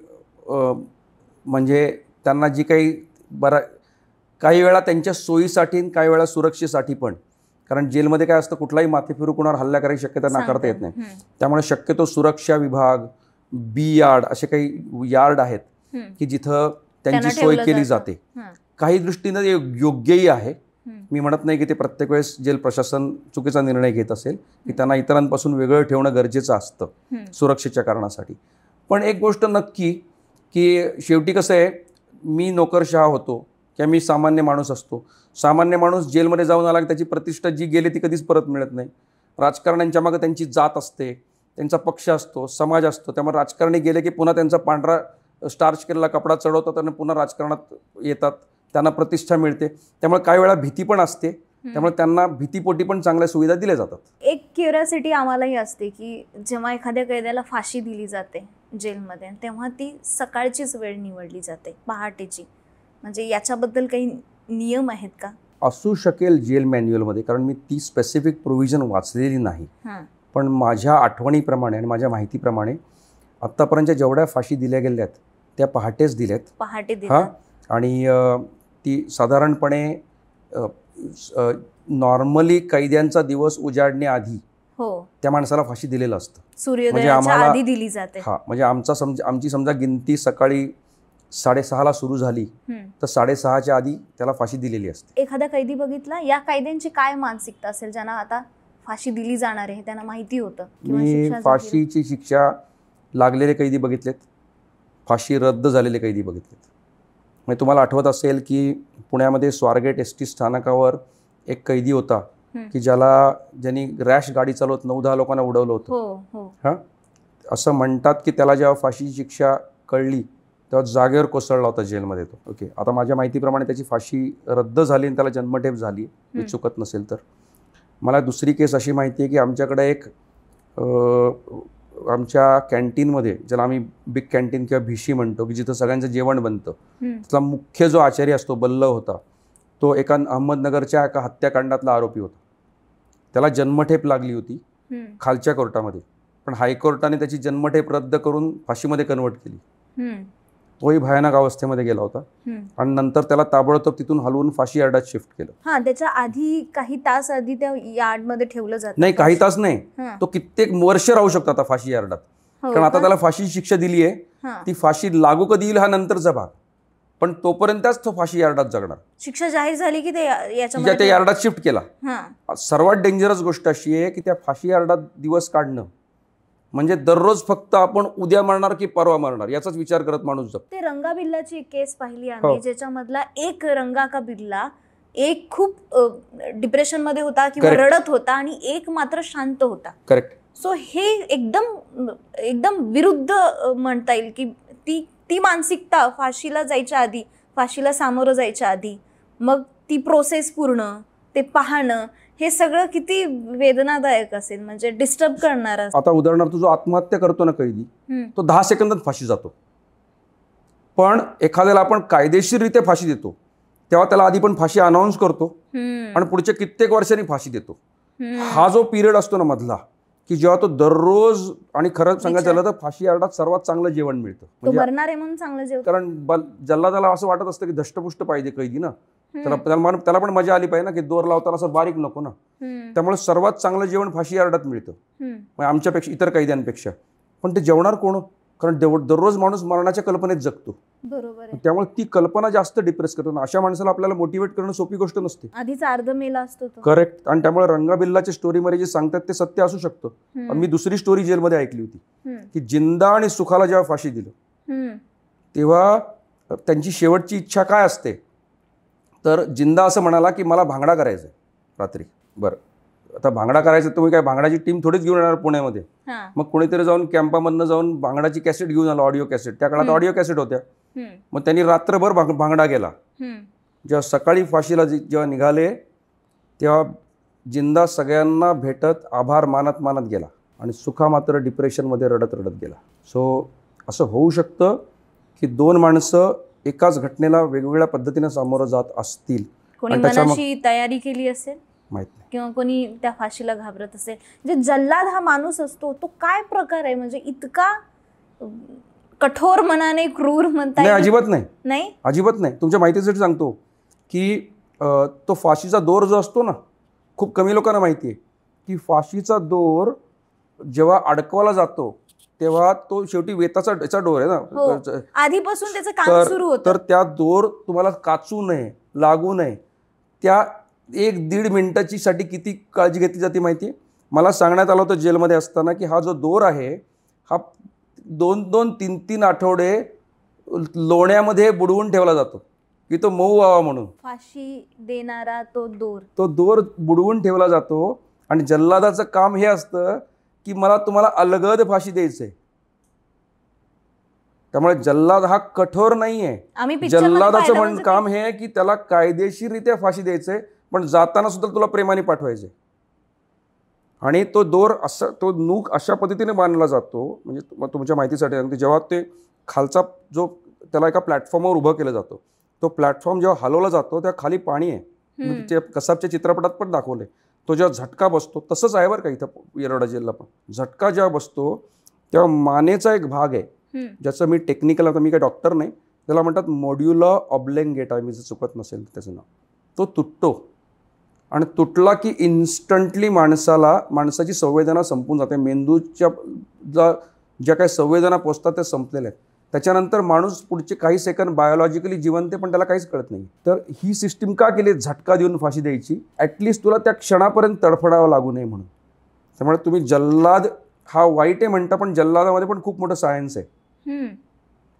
म्हणजे त्यांना जी काही वेळा त्यांच्या सोयीसाठी, काही वेळा सुरक्षेसाठी पण, कारण जेलमध्ये काय असतं, कुठलाही माथे फिरू कोणावर हल्ला करायची शक्यता नाकारता येत नाही. त्यामुळे शक्यतो सुरक्षा विभाग, बी यार्ड असे काही यार्ड आहेत की जिथं त्यांची सोय केली जाते. काही दृष्टीनं ते योग्यही आहे. मी म्हणत नाही की ते प्रत्येक वेळेस जेल प्रशासन चुकीचा निर्णय घेत असेल, की त्यांना इतरांपासून वेगळं ठेवणं गरजेचं असतं सुरक्षेच्या कारणासाठी. पण एक गोष्ट नक्की की शेवटी कसं आहे, मी नोकरशहा होतो किंवा मी सामान्य माणूस असतो. सामान्य माणूस जेलमध्ये जाऊन आला की त्याची प्रतिष्ठा जी गेली ती कधीच परत मिळत नाही. राजकारण्यांच्या मागे त्यांची जात असते, त्यांचा पक्ष असतो, समाज असतो. त्यामुळे राजकारणी गेले की पुन्हा त्यांचा पांढरा स्टार्च केलेला कपडा चढवतात आणि पुन्हा राजकारणात येतात, त्यांना प्रतिष्ठा मिळते. त्यामुळे काही वेळा भीती पण असते, त्यामुळे त्यांना भीतीपोटी पण चांगल्या सुविधा दिल्या जातात. एक क्युरिओसिटी आम्हालाही असते की जेव्हा एखाद्या कैद्याला फाशी दिली जाते जेलमध्ये, तेव्हा ती सकाळचीच वेळ निवडली जाते, पहाटेची. म्हणजे याच्याबद्दल काही नियम आहेत का? असू शकेल जेल मॅन्युअलमध्ये, कारण मी ती स्पेसिफिक प्रोव्हिजन वाचलेली नाही. पण माझ्या आठवणीप्रमाणे आणि माझ्या माहितीप्रमाणे आत्तापर्यंत जेवढ्या फाशी दिल्या गेल्या आहेत त्या पहाटेच दिल्यात. पहाटे. आणि ती साधारणपणे नॉर्मली कैद्यांचा दिवस उजाडण्याआधी त्या माणसाला फाशी दिलेलं असतं. सूर्योदयाच्या आधी दिली जाते. म्हणजे आमची समजा गिनती सकाळी 6:30ला सुरू झाली तर 6:30च्या आधी त्याला फाशी दिलेली असते. एखादा कैदी बघितला, या कैद्यांची काय मानसिकता असेल ज्यांना आता फाशी दिली जाणार आहे, त्यांना माहिती होतं? मी फाशीची शिक्षा लागलेले कैदी बघितलेत, फाशी रद्द झालेले कैदी बघितलेत. म्हणजे तुम्हाला आठवत असेल की पुण्यामध्ये स्वारगेट ST स्थानकावर एक कैदी होता की ज्यांनी रॅश गाडी चालवत 9-10 लोकांना उडवलं होतं. असं म्हणतात की त्याला जेव्हा फाशीची शिक्षा कळली तेव्हा जागेवर कोसळला होता जेलमध्ये तो. ओके. आता माझ्या माहितीप्रमाणे त्याची फाशी रद्द झाली आणि त्याला जन्मठेप झाली, मी चुकत नसेल तर. मला दुसरी केस अशी माहिती आहे की आमच्याकडे एक आमच्या कॅन्टीनमध्ये, ज्याला आम्ही बिग कॅन्टीन किंवा भिशी म्हणतो, की जिथं सगळ्यांचं जेवण बनतं, त्याचा मुख्य जो आचार्य असतो बल्लव होता, तो एका अहमदनगरच्या एका हत्याकांडातला आरोपी होता. त्याला जन्मठेप लागली होती खालच्या कोर्टामध्ये, पण हायकोर्टाने त्याची जन्मठेप रद्द करून फाशीमध्ये कन्वर्ट केली. तोही भयानक अवस्थेमध्ये गेला होता आणि नंतर त्याला ताबडतोब तिथून हलवून फाशी यार्डात शिफ्ट केलं. त्याच्या आधी काही तास आधी त्या यार्डमध्ये ठेवलं जातं. नाही, काही तास नाही, तो कित्येक वर्ष राहू शकतो आता फाशी यार्डात. कारण आता त्याला फाशीची शिक्षा दिली आहे, ती फाशी लागू कधी येईल हा नंतरचा भाग, पण तोपर्यंतच तो फाशी यार्डात जगणार. शिक्षा जाहीर झाली की ते त्या यार्डात शिफ्ट केला. सर्वात डेंजरस गोष्ट अशी आहे की त्या फाशी यार्डात दिवस काढणं म्हणजे दररोज फक्त आपण उद्या मरणार की परवा मरणार याचाच विचार करत माणूस जगतो. ते रंगा बिल्लाची केस पाहिली आम्ही, ज्याच्यामधला एक रंगा का बिल्ला, एक खूप डिप्रेशन मध्ये होता किंवा रडत होता आणि एक मात्र शांत होता. करेक्ट. सो हे एकदम विरुद्ध म्हणता येईल की ती ती मानसिकता फाशीला जायच्या आधी, फाशीला सामोरं जायच्या आधी, मग ती प्रोसेस पूर्ण, ते पाहणं, हे सगळं किती वेदनादायक असेल, म्हणजे डिस्टर्ब करणार असेल. आता उदाहरणार्थ जो आत्महत्या करतो ना कैदी, तो 10 सेकंदात फाशी जातो. पण एखाद्याला आपण कायदेशीररित्या फाशी देतो तेव्हा त्याला आधी पण फाशी अनाऊन्स करतो आणि पुढच्या कित्येक वर्षांनी फाशी देतो. हा जो पिरियड असतो ना मधला, की जेव्हा तो दररोज, आणि खरं सांगायचं झालं तर फाशी यार्डात सर्वात चांगलं जेवण मिळतं. तो मरणार आहे म्हणून चांगलं जेवण, कारण जल्लादाला असं वाटत असतं की धष्टपुष्ट पाहिजे कैदी ना, त्याला पण मजा आली पाहिजे ना, की दोर लावताना असं बारीक नको ना. त्यामुळे सर्वात चांगलं जेवण फाशी यार्डात मिळतं आमच्यापेक्षा, इतर कैद्यांपेक्षा. पण ते जेवणार कोण? कारण दररोज माणूस मरणाच्या कल्पनेत जगतो. बरोबर. त्यामुळे ती कल्पना जास्त डिप्रेस करतो. अशा माणसाला आपल्याला मोटिवेट करणं सोपी गोष्ट नसते. आधीच अर्ध मेला असतो तो. करेक्ट. आणि त्यामुळे रंगाबिल्लाच्या स्टोरीमध्ये जे सांगतात ते सत्य असू शकतं. मी दुसरी स्टोरी जेलमध्ये ऐकली होती की जिंदा आणि सुखाला जेव्हा फाशी दिलं तेव्हा त्यांची शेवटची इच्छा काय असते, तर जिंदा असं म्हणाला की मला भांगडा करायचा रात्री. बरं, आता भांगडा करायचं, तुम्ही काय भांगडाची टीम थोडीच घेऊन येणार पुण्यामध्ये. मग कोणीतरी जाऊन कॅम्पामधनं जाऊन भांगडाची कॅसेट घेऊन आलो, ऑडिओ कॅसेट. त्या काळात ऑडिओ कॅसेट होत्या. मग त्यांनी रात्रभर भांगडा गेला. जेव्हा सकाळी फाशीला जेव्हा निघाले तेव्हा जिंदा सगळ्यांना भेटत आभार मानत मानत गेला आणि सुखा मात्र डिप्रेशनमध्ये रडत रडत गेला. सो असं होऊ शकतं की दोन माणसं एकाच घटनेला वेगवेगळ्या पद्धतीने सामोरं जात असतील. कोणी मनाशी तयारी केली असेल माहित नाही, किंवा कोणी त्या फाशीला घाबरत असेल. म्हणजे जल्लाद हा माणूस असतो तो काय प्रकार आहे, म्हणजे इतका कठोर मनाने क्रूर म्हणता नाही? अजिबात नाही, नाही, अजिबात नाही. तुमच्या माहितीसाठी सांगतो की तो फाशीचा दोर जो असतो ना, खूप कमी लोकांना माहिती आहे की फाशीचा दोर जेव्हा अडकवला जातो तेव्हा तो शेवटी वेताचा डोर आहे ना, आधीपासून त्याचं काम सुरू होतं. तर त्या दोर तुम्हाला काचू नये, लागू नये, त्या 1-1.5 मिनिटाची साठी किती काळजी घेतली जाते माहिती आहे. मला सांगण्यात आलं होतं जेलमध्ये असताना की हा जो दोर आहे हा 2-2, 3-3 आठवडे लोण्यामध्ये बुडवून ठेवला जातो की तो मऊ व्हावा म्हणून. फाशी देणारा तो दोर बुडवून ठेवला जातो. आणि जल्लादाचं काम हे असतं की मला तुम्हाला अलगद फाशी द्यायचंय. त्यामुळे जल्लाद हा कठोर नाहीये. जल्लादाचं काम हे आहे की त्याला कायदेशीररित्या फाशी द्यायचंय, पण जाताना सुद्धा तुला प्रेमाने पाठवायचंय. आणि तो दोर असा, तो नूक अशा पद्धतीने बांधला जातो, म्हणजे तुमच्या माहितीसाठी जेव्हा ते खालचा जो त्याला एका प्लॅटफॉर्मवर उभं केलं जातं, तो प्लॅटफॉर्म जेव्हा हलवला जातो त्या खाली पाणी आहे. ते कसाबच्या चित्रपटात पण दाखवले. तो जेव्हा झटका बसतो, तसंच आहे बरं का इथं येरवडा जेलला पण. झटका जेव्हा बसतो तेव्हा मानेचा एक भाग आहे ज्याचं मी टेक्निकल, आता मी काही डॉक्टर नाही, त्याला म्हणतात मॉड्युला ऑब्लेंगेटा, मी जर चुकत नसेल त्याचं नाव. तो तुटतो आणि तुटला की इन्स्टंटली माणसाची संवेदना संपून जाते. मेंदूच्या ज्या काही संवेदना पोचतात त्या संपलेल्या आहेत. त्याच्यानंतर माणूस पुढचे काही सेकंद बायोलॉजिकली जिवंत आहे, पण त्याला काहीच कळत नाही. तर ही सिस्टीम का केली, झटका देऊन फाशी द्यायची, ॲटलिस्ट तुला त्या क्षणापर्यंत तडफडावं लागू नये म्हणून. त्यामुळे तुम्ही जल्लाद हा वाईट आहे म्हणता, पण जल्लादामध्ये पण खूप मोठं सायन्स आहे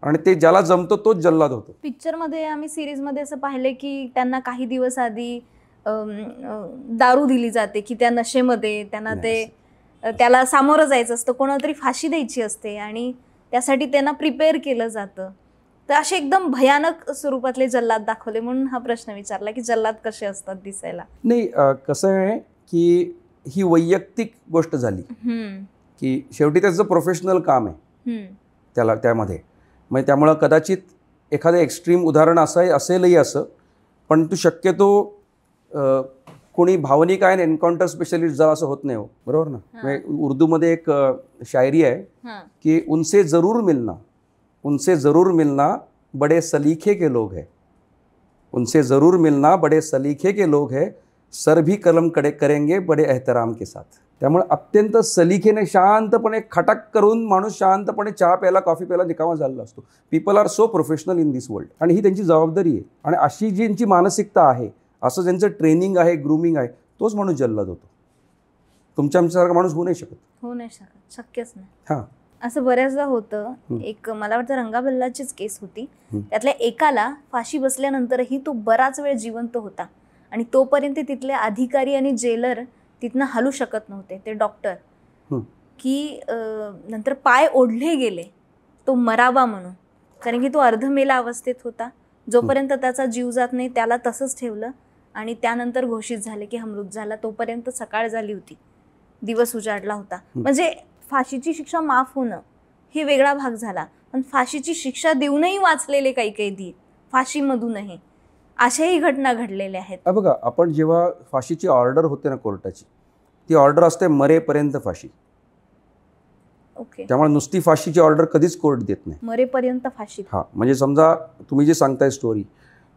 आणि ते ज्याला जमतो तोच जल्लाद होतो. पिक्चरमध्ये आम्ही सिरीजमध्ये असं पाहिलं की त्यांना काही दिवस आधी दारू दिली जाते की त्या नशेमध्ये त्यांना त्याला सामोरं जायचं असतं, कोणाला तरी फाशी द्यायची असते आणि त्यासाठी त्यांना प्रिपेअर केलं जातं. तर असे एकदम भयानक स्वरूपातले जल्लाद दाखवले, म्हणून हा प्रश्न विचारला की जल्लाद कसे असतात दिसायला. नाही, कसं आहे की ही वैयक्तिक गोष्ट झाली की शेवटी त्याचं प्रोफेशनल काम आहे त्याला त्यामध्ये. मग त्यामुळं कदाचित एखादं एक्स्ट्रीम उदाहरण असेलही असं, पण तू शक्यतो कोणी भावनिक आहे एन्काउंटर स्पेशलिस्ट जर असं होत नाही हो, बरोबर ना. उर्दूमध्ये एक शायरी आहे की उनसे जरूर मिलना बड़े सलीखे के लोग हैं, उनसे ज़रूर मिलना बड़े सलीखे के लोग हैं, सर भी कलम कड़े करेंगे बड़े एहतराम के साथ. त्यामुळे अत्यंत सलीखेने शांतपणे खटाक करून माणूस शांतपणे चहा प्यायला, कॉफी प्यायला निकामा झालेला असतो. People are so professional in this world. आणि ही त्यांची जबाबदारी आहे. आणि अशी ज्यांची मानसिकता आहे, असं ज्यांचं ट्रेनिंग आहे, ग्रूमिंग आहे, तोच माणूस जल्लाद होतो. आमच्यासारखा माणूस होऊ नाही शकत. शक्यच नाही. हां, असं बऱ्याचदा होतं. एक मला वाटतं रंगाबल्लाचीच केस होती. त्यातल्या एकाला फाशी बसल्यानंतरही तो बराच वेळ जिवंत होता आणि तोपर्यंत तिथले अधिकारी आणि जेलर तिथनं हलू शकत नव्हते, ते डॉक्टर, की नंतर पाय ओढले गेले तो मरावा म्हणून. कारण की तो अर्धमेला अवस्थेत होता. जोपर्यंत त्याचा जीव जात नाही त्याला तसंच ठेवलं आणि त्यानंतर घोषित झाले की हा मृत झाला. तोपर्यंत सकाळ झाली होती, दिवस उजाडला होता. म्हणजे फाशीची शिक्षा माफ होणं हे वेगळा भाग झाला, पण फाशीची शिक्षा देऊनही वाचलेले काही कैदी फाशीमधूनही, अशाही घटना घडलेल्या आहेत. बघा, आपण जेव्हा फाशीची ऑर्डर होते ना कोर्टाची, ती ऑर्डर असते मरेपर्यंत फाशी. ओके. त्यामुळे नुसती फाशीची ऑर्डर कधीच कोर्ट देत नाही. मरेपर्यंत फाशी. हा, म्हणजे समजा तुम्ही जे सांगताय स्टोरी,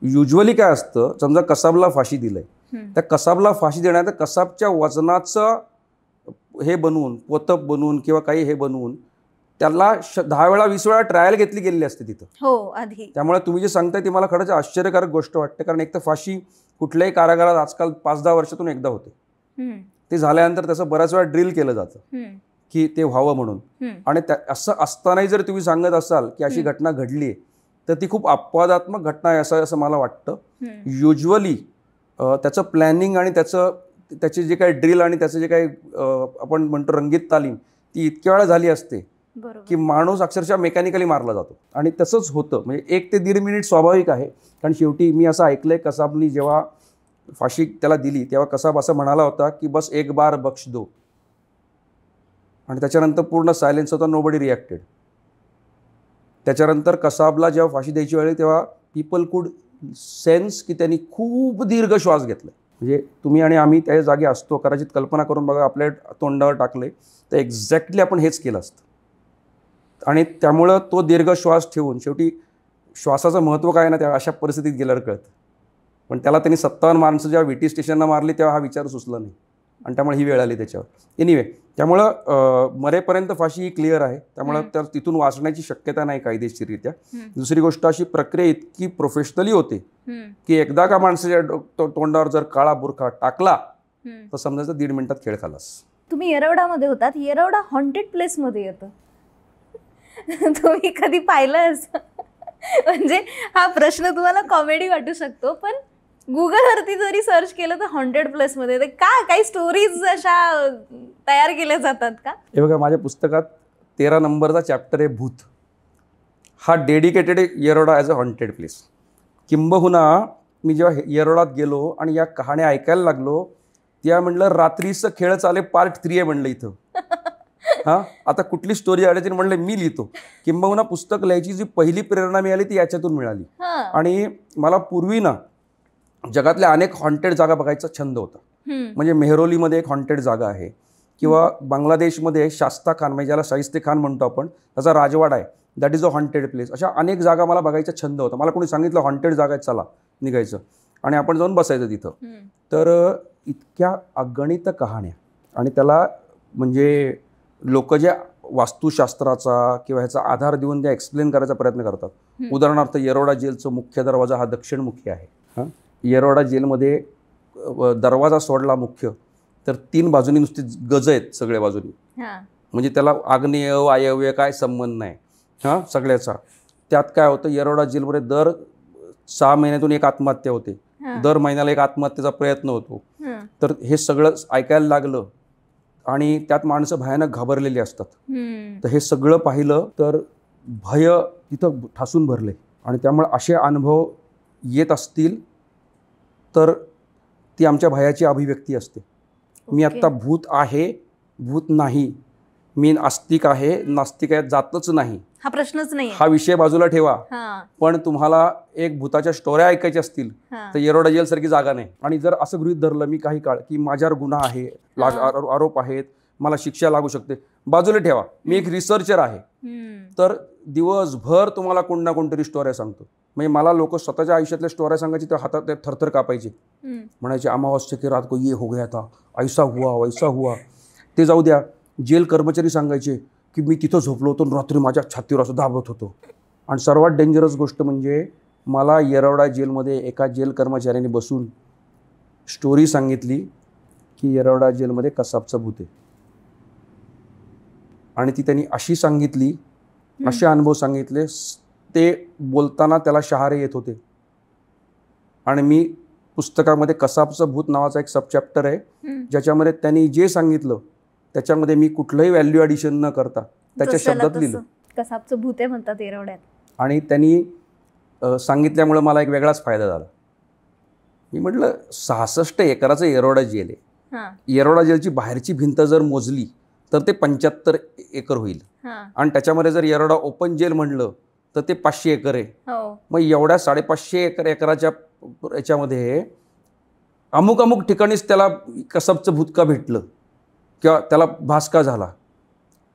युजली काय असतं, समजा कसाबला फाशी दिलंय, त्या कसाबला फाशी देण्यात कसाबच्या वजनाचं हे बनवून, पोतप बनवून किंवा काही हे बनवून त्याला 10 वेळा 20 वेळा ट्रायल घेतली गेलेली असते तिथं. हो, आधी. त्यामुळे तुम्ही जे सांगताय ती मला खरंच आश्चर्यकारक गोष्ट वाटते. कारण एक तर फाशी कुठल्याही कारागारात आजकाल 5-10 वर्षातून एकदा होते. ते झाल्यानंतर त्याचं बऱ्याच वेळा ड्रिल केलं जातं की ते व्हावं म्हणून. आणि असं असतानाही जर तुम्ही सांगत असाल की अशी घटना घडली, तर ती खूप अपवादात्मक घटना आहे असं मला वाटतं. युजली त्याचं प्लॅनिंग आणि त्याची जे काही ड्रिल आणि त्याचं जे काही आपण म्हणतो रंगीत तालीम, ती इतक्या वेळा झाली असते की माणूस अक्षरशः मेकॅनिकली मारला जातो. आणि तसंच होतं. म्हणजे 1 ते 1.5 मिनिट स्वाभाविक आहे. कारण शेवटी मी असं ऐकलंय, कसाबनी जेव्हा फाशी त्याला दिली तेव्हा कसाब असं म्हणाला होता की बस एक बार बख्श दो, आणि त्याच्यानंतर पूर्ण सायलेन्स होता, नोबडी रिॲक्टेड. त्याच्यानंतर कसाबला जेव्हा फाशी द्यायची वेळ तेव्हा पीपल कुड सेन्स की त्यांनी खूप दीर्घ श्वास घेतला. म्हणजे तुम्ही आणि आम्ही त्या जागी असतो, कदाचित कल्पना करून बघा, आपल्या तोंडावर टाकले तर एक्झॅक्टली आपण हेच केलं असतं. आणि त्यामुळं तो दीर्घ श्वास ठेवून, शेवटी श्वासाचं महत्त्व काय ना त्या अशा परिस्थितीत गेल्यावर कळतं. पण त्याला त्यांनी 57 माणसं जेव्हा VT स्टेशनला मारली तेव्हा हा विचार सुचला नाही, आणि त्यामुळे ही वेळ आली त्याच्यावर. एनिवे, त्यामुळं मरेपर्यंत फाशी ही क्लिअर आहे. त्यामुळं तर तिथून वाचण्याची शक्यता नाही कायदेशीररित्या. दुसरी गोष्ट, अशी प्रक्रिया इतकी प्रोफेशनली होते की एकदा का माणसाच्या तोंडावर जर काळा बुरखा टाकला तर समजायचं 1.5 मिनिटात खेळ खालास. तुम्ही येरवडामध्ये होतात. येरवडा हॉन्टेड प्लेसमध्ये येतं. तुम्ही कधी पाहिलं असं? म्हणजे हा प्रश्न तुम्हाला कॉमेडी वाटू शकतो, पण गुगलवरती जरी सर्च केलं तर हॉन्टेड प्लेसमध्ये काही स्टोरीज अशा तयार केल्या जातात का? हे बघा, माझ्या पुस्तकात 13 नंबरचा चॅप्टर आहे भूत. हा dedicated Yerawada as a haunted place. किंबहुना मी जेव्हा येरवडात गेलो आणि या कहाण्या ऐकायला लागलो, त्या म्हणलं रात्रीचं खेळ चाले पार्ट 3 आहे म्हणलं इथं. हां, आता कुठली स्टोरी आली म्हणलं मी लिहितो. किंबहुना पुस्तक लिहायची जी पहिली प्रेरणा मिळाली ती याच्यातून मिळाली. आणि मला पूर्वी ना जगातल्या अनेक हॉन्टेड जागा बघायचा छंद होता. म्हणजे मेहरोलीमध्ये एक हॉन्टेड जागा आहे, किंवा बांगलादेशमध्ये शास्ता खान, म्हणजे ज्याला शाहिस्ते खान म्हणतो आपण, त्याचा राजवाडा आहे, that is a haunted place. अशा अनेक जागा मला बघायचा छंद होता. मला कोणी सांगितलं हॉन्टेड जागा आहे, चला निघायचं आणि आपण जाऊन बसायचं तिथं. तर इतक्या अगणित कहाण्या, आणि त्याला म्हणजे लोक ज्या वास्तुशास्त्राचा किंवा ह्याचा आधार देऊन त्या एक्सप्लेन करायचा प्रयत्न करतात. उदाहरणार्थ, येरवडा जेलचं मुख्य दरवाजा हा दक्षिणमुखी आहे. हां, येरवडा जेलमध्ये दरवाजा सोडला मुख्य तर 3 बाजूनी नुसती गज आहेत सगळ्या बाजूनी. म्हणजे त्याला आग्नेय वायव्य काय संबंध नाही. हां, सगळ्याचा. त्यात काय होतं, येरवडा जेलमध्ये दर 6 महिन्यातून एक आत्महत्या होते, दर महिन्याला एक आत्महत्येचा प्रयत्न होतो. तर हे सगळं ऐकायला लागलं आणि त्यात माणसं भयानक घाबरलेली असतात. तर हे सगळं पाहिलं तर भय तिथं ठासून भरले. आणि त्यामुळे असे अनुभव येत असतील तर ती आमच्या भयाची अभिव्यक्ती असते. मी आत्ता भूत आहे, भूत नाही, मी आस्तिक आहे, नास्तिक आहे, जातच नाही, हा प्रश्नच नाही. हा विषय बाजूला ठेवा. पण तुम्हाला एक भूताच्या स्टोऱ्या ऐकायच्या असतील तर येरवडा जेल सारखी जागा नाही. आणि जर असं गृहीत धरलं मी काही काळ की माझ्यावर गुन्हा आहे, आरोप आहेत, मला शिक्षा लागू शकते, बाजूला ठेवा, मी एक रिसर्चर आहे, तर दिवसभर तुम्हाला कोण ना कोणतरी स्टोऱ्या सांगतो. म्हणजे मला लोक स्वतःच्या आयुष्यातल्या स्टोऱ्या सांगायची तर हातात थरथर कापायचे. म्हणायचे अमावस्या की रात को ये हो गया था, ऐसा हुआ वैसा हुआ. ते जाऊ द्या, जेल कर्मचारी सांगायचे की मी तिथं झोपलो होतो, रात्री माझ्या छातीवर असं दाबत होतो. आणि सर्वात डेंजरस गोष्ट म्हणजे मला येरवडा जेलमध्ये एका जेल कर्मचाऱ्याने बसून स्टोरी सांगितली की येरवडा जेलमध्ये कसाबचं भूत आहे. आणि ती त्यांनी अशी सांगितली, असे अनुभव सांगितले, ते बोलताना त्याला शहारे येत होते. आणि मी पुस्तकामध्ये कसाबचं भूत नावाचा एक सबचॅप्टर आहे, ज्याच्यामध्ये त्यांनी जे सांगितलं त्याच्यामध्ये मी कुठलंही व्हॅल्यू ॲडिशन न करता त्याच्या शब्दात लिहिलं. कसाबचं भूत आहे म्हणतात येरवड्यात. आणि त्यांनी सांगितल्यामुळं मला एक वेगळाच फायदा झाला. मी म्हटलं 66 एकराचं येरवडा जेल आहे. येरवडा जेलची बाहेरची भिंत जर मोजली तर ते 75 एकर होईल. आणि त्याच्यामध्ये जर येरवडा ओपन जेल म्हणलं तर ते 500 एकर आहे. मग एवढ्या 550 एकराच्या याच्यामध्ये अमुक अमुक ठिकाणीच त्याला कसबचं भूतका भेटलं किंवा त्याला भासका झाला.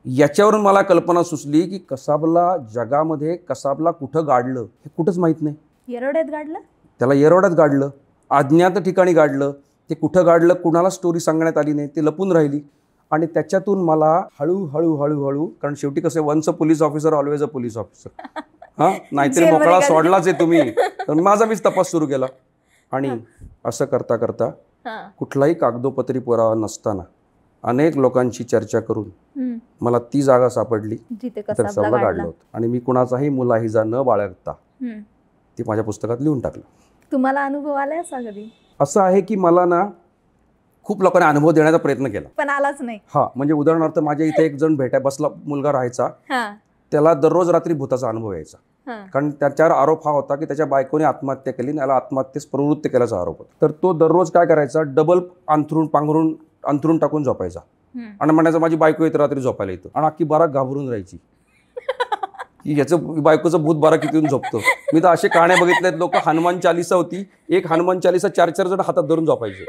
याच्यावरून मला कल्पना सुचली की कसाबला जगामध्ये कसाबला कुठं गाडलं हे कुठंच माहीत नाही. येरवड्यात गाडलं त्याला, येरवड्यात गाडलं, अज्ञात ठिकाणी गाडलं. ते कुठं गाडलं कुणाला स्टोरी सांगण्यात आली नाही, ते लपून राहिली. आणि त्याच्यातून मला हळूहळू, कारण शेवटी कसं once a police officer always a police officer, हां, नाहीतरी मोकळा सोडलाच आहे तुम्ही, तर माझा मीच तपास सुरू केला. आणि असं करता करता कुठलाही कागदोपत्री पुरावा नसताना अनेक लोकांची चर्चा करून मला ती जागा सापडली जिथे कसाबला गाडलं होतं. आणि मी कुणाचाही मुलाहिजा न बाळगता ती माझ्या पुस्तकात लिहून टाकलं. तुम्हाला अनुभव आलाय असा कधी? असं आहे की मला ना खूप लोकांनी अनुभव देण्याचा प्रयत्न केला पण आलाच नाही. हा, म्हणजे उदाहरणार्थ माझ्या इथे एक जण बसला मुलगा राहायचा, त्याला दररोज रात्री भूताचा अनुभव यायचा. कारण त्याच्यावर आरोप हा होता की त्याच्या बायकोने आत्महत्या केली, त्याला आत्महत्येस प्रवृत्त केल्याचा आरोप होता. तर तो दररोज काय करायचा, डबल अंथरून टाकून झोपायचा आणि म्हणायचं माझी बायको येते रात्री झोपायला येतं. आणि अख्खी बारा घाबरून राहायची की याचं बायकोचं भूत बारा किती येऊन झोपतं. मी तर असे कहाण्या बघितल्यात, लोक हनुमान चालिसा होती, एक हनुमान चालिसा 4-4 जण हातात धरून झोपायचे.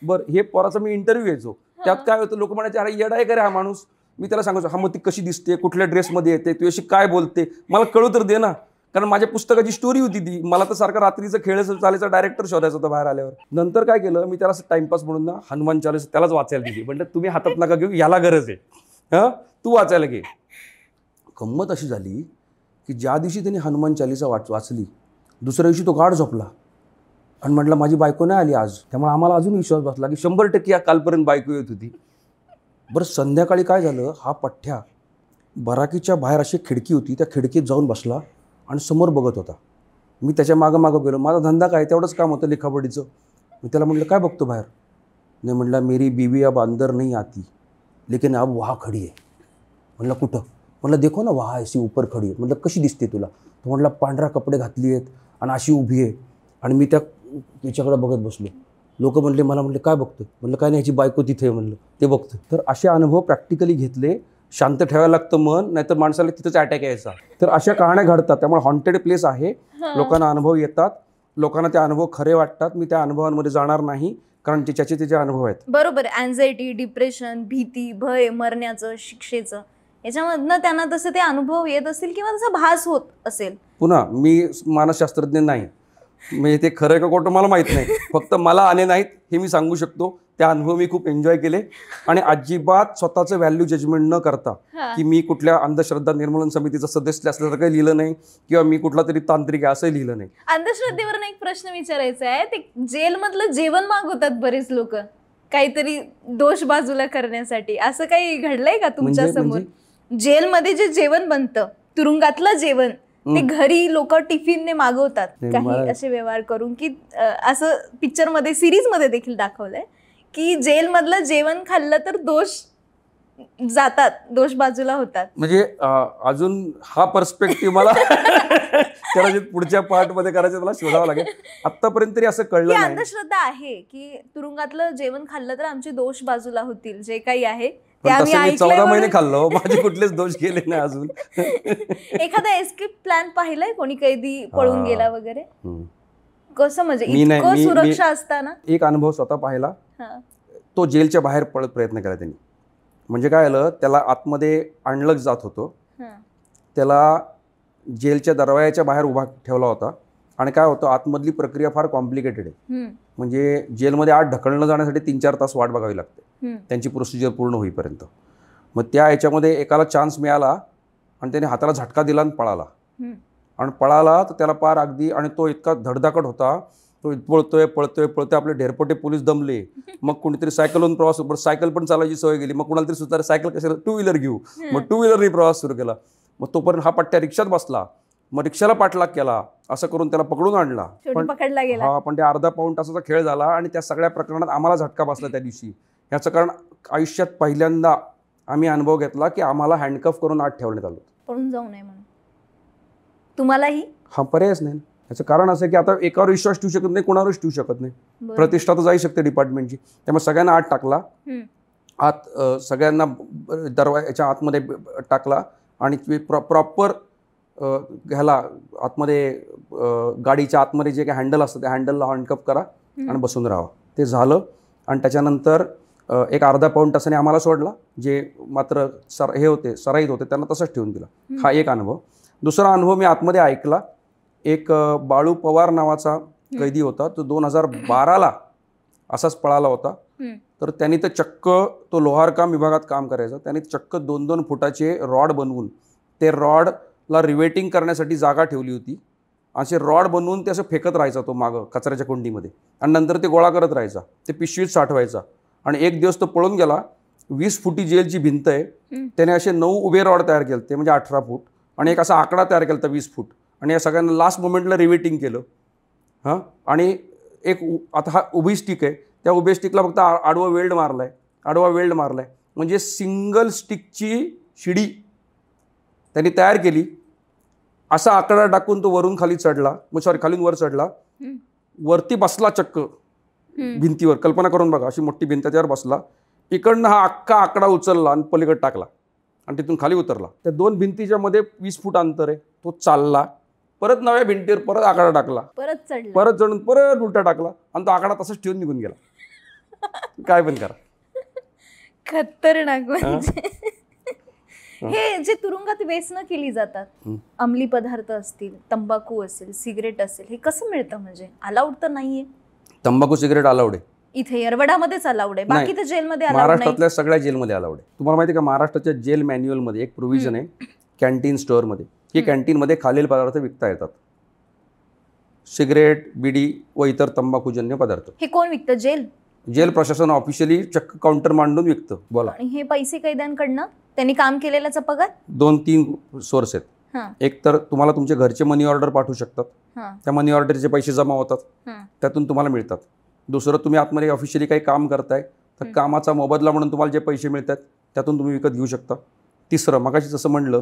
बरं, हे पोराचा मी इंटरव्ह्यू घ्यायचो. त्यात काय होतं, लोक म्हणायचे अरे येडा आहे का रे हा माणूस. मी त्याला सांगायचो हा मग ती कशी दिसते, कुठल्या ड्रेसमध्ये येते, तू अशी काय बोलते, मला कळू तर दे ना. कारण माझ्या पुस्तकाची स्टोरी होती ती, मला तर सारखा रात्रीचं खेळ चालायचा डायरेक्टर शोधायचा होता बाहेर आल्यावर. नंतर काय केलं मी, त्याला टाइमपास म्हणून ना हनुमान चालीसा त्यालाच वाचायला दिली. म्हणजे तुम्ही हातात नका घेऊ, याला गरज आहे, हां तू वाचायला घे. गंमत अशी झाली की ज्या दिवशी त्यांनी हनुमान चालीसा वाचली दुसऱ्या दिवशी तो गाढ झोपला आणि म्हटलं माझी बायको नाही आली आज. त्यामुळे आम्हाला अजून विश्वास बसला की 100% या कालपर्यंत बायको येत होती. बरं, संध्याकाळी काय झालं, हा पठ्ठ्या बराकीच्या बाहेर अशी खिडकी होती, त्या खिडकीत जाऊन बसला आणि समोर बघत होता. मी त्याच्या मागं गेलो, माझा धंदा काय तेवढंच काम होतं लिखापडीचं. मी त्याला म्हटलं काय बघतो बाहेर. नाही म्हटलं मेरी बीवी अब अंदर नहीं आती लेकिन अब वहाँ खडी आहे. म्हटलं कुठं. म्हटलं देखो ना वहाँ ऐसी ऊपर खडी आहे. म्हटलं कशी दिसते तुला. तो म्हटला पांढरा कपडे घातली आहेत आणि अशी उभी आहे. आणि मी त्याच्याकडे बघत बसलो. लोक म्हणले काय बघतो. म्हटलं काय नाही, ह्याची बायको तिथे आहे. म्हणलं ते बघतो. तर असे अनुभव प्रॅक्टिकली घेतले. शांत ठेवायला लागतं मन, नाहीतर माणसाला तिथंच अटॅक यायचा. तर अशा कहाण्या घडतात. त्यामुळे हॉन्टेड प्लेस आहे, लोकांना अनुभव येतात, लोकांना ते अनुभव खरे वाटतात. मी त्या अनुभवांमध्ये जाणार नाही कारण त्याचे अनुभव आहेत. बरोबर. अँझायटी, डिप्रेशन, भीती, भय, मरण्याचं, शिक्षेचं, याच्यामधनं त्यांना तसे ते अनुभव येत असतील किंवा तसा भास होत असेल. पुन्हा मी मानसशास्त्रज्ञ नाही, म्हणजे ते खरं का खोटं मला माहीत नाही. फक्त मला आले नाहीत हे मी सांगू शकतो. त्या अनुभव मी खूप एन्जॉय केले आणि अजिबात स्वतःचं व्हॅल्यू जजमेंट न करता की मी कुठल्या अंधश्रद्धा निर्मूलन समितीचा सदस्य असल्याचं काही लिहिलं नाही किंवा मी कुठला तरी तांत्रिक आहे असंही लिहिलं नाही. अंधश्रद्धेवर एक प्रश्न विचारायचा आहे. ते जेलमधलं जेवण मागवतात बरेच लोक काहीतरी दोष बाजूला करण्यासाठी, असं काही घडलंय का तुमच्या समोर? जेलमध्ये जे जेवण बनतं, तुरुंगातलं जेवण, ते घरी लोक टिफिनने मागवतात काही असे व्यवहार करून, की असं पिक्चर मध्ये, सिरीज मध्ये देखील दाखवलंय की जेलमधलं जेवण खाल्लं तर दोष जातात, दोष बाजूला होतात. म्हणजे अजून हा पर्स्पेक्टिव्ह मला कदाचित पुढच्या पार्ट मध्ये करायचं, मला शोधावं लागेल. आतापर्यंत तरी असं कळलं नाही. अंधश्रद्धा आहे की तुरुंगातलं जेवण खाल्लं तर आमचे दोष बाजूला होतील, जे काही आहे मी 14 महिने खाल्लो, माझे कुठलेच दोष गेले नाही अजून. एखादा एस्केप प्लॅन पाहिलाय कोणी, कैदी पळून गेला वगैरे? कसं म्हणजे इतकं सुरक्षा असताना? एक अनुभव स्वतः पाहिला. तो जेलच्या बाहेर पळत प्रयत्न केला त्यांनी. म्हणजे काय झालं, त्याला आतमध्ये आणलं जात होतं, त्याला जेलच्या दरवाजाच्या बाहेर उभा ठेवला होता. आणि काय होतं, आतमधली प्रक्रिया फार कॉम्प्लिकेटेड आहे. म्हणजे जेलमध्ये आत ढकलणं जाण्यासाठी 3-4 तास वाट बघावी लागते त्यांची प्रोसिजर पूर्ण होईपर्यंत. मग त्या याच्यामध्ये एकाला चान्स मिळाला आणि त्याने हाताला झटका दिला आणि पळाला. आणि पळाला तर त्याला पार अगदी, आणि तो इतका धडधाकट होता, तो पळतोय आपले ढेरपोटे पोलीस दमले. मग कोणीतरी सायकलवरून प्रवास, सायकल पण चालायची सवय गेली. मग कुणाला तरी सुद्धा सायकल कशाला, 2 व्हीलर घेऊ. मग 2 व्हीलरनी प्रवास सुरू केला. मग तोपर्यंत हा पट्ट्या रिक्षात बसला, मग रिक्षाला पाठलाग केला, असं करून त्याला पकडून आणला. पकडला गेला. हा, पण ते अर्धा पाऊण तासाचा खेळ झाला आणि त्या सगळ्या प्रकरणात आम्हाला झटका बसला त्या दिवशी. याचं कारण आयुष्यात पहिल्यांदा आम्ही अनुभव घेतला की आम्हाला हँडकफ करून आत ठेवण्यात आलं. पळून जाऊ नये म्हणून तुम्हालाही? हा पर्यायच नाही. याचं कारण असं आहे की आता एकावर विश्वास ठेवू शकत नाही, कोणावरच ठेवू शकत नाही. प्रतिष्ठा तर जाऊ शकते डिपार्टमेंटची. त्यामुळे सगळ्यांना आत टाकला, सगळ्यांना दरवाजाच्या आतमध्ये टाकला आणि प्रॉपर ह्याला आतमध्ये गाडीच्या आतमध्ये जे काही हँडल असतं त्या हँडलला हँडकप करा आणि बसून राहा. ते झालं आणि त्याच्यानंतर एक अर्धा पाऊण तासाने आम्हाला सोडला. जे मात्र हे होते सराईत होते त्यांना तसंच ठेवून दिला. हा एक अनुभव. दुसरा अनुभव मी आतमध्ये ऐकला. एक बाळू पवार नावाचा कैदी होता, तो 2012ला असाच पळाला होता. तर त्यांनी तर चक्क तो लोहारकाम विभागात काम करायचा. त्यांनी चक्क 2-2 फुटाचे रॉड बनवून ते रॉडला रिवेटिंग करण्यासाठी जागा ठेवली होती. असे रॉड बनवून ते असं फेकत राहायचा तो मागं कचऱ्याच्या कुंडीमध्ये आणि नंतर ते गोळा करत राहायचा. ते पिशवीत साठवायचा आणि एक दिवस तो पळून गेला. 20 फुटी जेलची भिंत आहे, त्याने असे 9 उभे रॉड तयार केले, ते म्हणजे 18 फूट आणि एक असा आकडा तयार केला 20 फूट आणि या सगळ्यांना लास्ट मोमेंटला रिवेटिंग केलं. हां, आणि एक आता हा उभी स्टिक आहे, त्या उभ्या स्टिकला फक्त आडवा वेल्ड मारलाय, म्हणजे सिंगल स्टिकची शिडी त्यांनी तयार केली. असा आकडा टाकून तो वरून खाली चढला, खालून वर चढला, वरती बसला चक्क भिंतीवर. कल्पना करून बघा, अशी मोठी भिंत त्यावर बसला. इकडनं हा अख्खा आकडा उचलला आणि पलीकडे टाकला आणि तिथून खाली उतरला. त्या 2 भिंतीच्या मध्ये 20 फूट अंतर आहे. तो चालला, परत नव्या भिंतीवर परत आकडा टाकला, परत चढून परत उलटा टाकला आणि तो आकडा तसंच ठेवून निघून गेला. काय पण करा, खतरनाक. म्हणजे हे जे तुरुंगात व्यसनं केली जातात, अंमली पदार्थ असतील, तंबाखू असेल, सिगरेट असेल, हे कसं मिळतं? म्हणजे अलाउड तर नाहीये. तंबाखू सिगरेट अलाउड आहे इथे येरवडामध्येच अलाउड आहे, बाकी तर जेलमध्ये अलाउड नाही. महाराष्ट्रातल्या सगळ्या जेलमध्ये अलाउड आहे. तुम्हाला माहिती आहे का, महाराष्ट्राच्या जेल मॅन्युअलमध्ये एक प्रोव्हिजन आहे कॅन्टीन स्टोअरमध्ये, की कॅन्टीनमध्ये खालील पदार्थ विकता येतात: सिगरेट, बिडी व इतर तंबाखूजन्य पदार्थ. हे कोण विकतं? जेल प्रशासन ऑफिशियली चक्क काउंटर मांडून विकतं. बोला. आणि हे पैसे कैद्यांकडनं त्यांनी काम केलेल्याचा पगार? 2-3 सोर्स आहेत. एक तर तुम्हाला तुमचे घरचे मनी ऑर्डर पाठवू शकतात, त्या मनी ऑर्डरचे पैसे जमा होतात, त्यातून तुम्हाला मिळतात. दुसरं, तुम्ही आतमध्ये ऑफिशियली काही काम करताय तर कामाचा मोबदला म्हणून तुम्हाला जे पैसे मिळतात त्यातून तुम्ही विकत घेऊ शकता. तिसरं, मगाशी जसं म्हणलं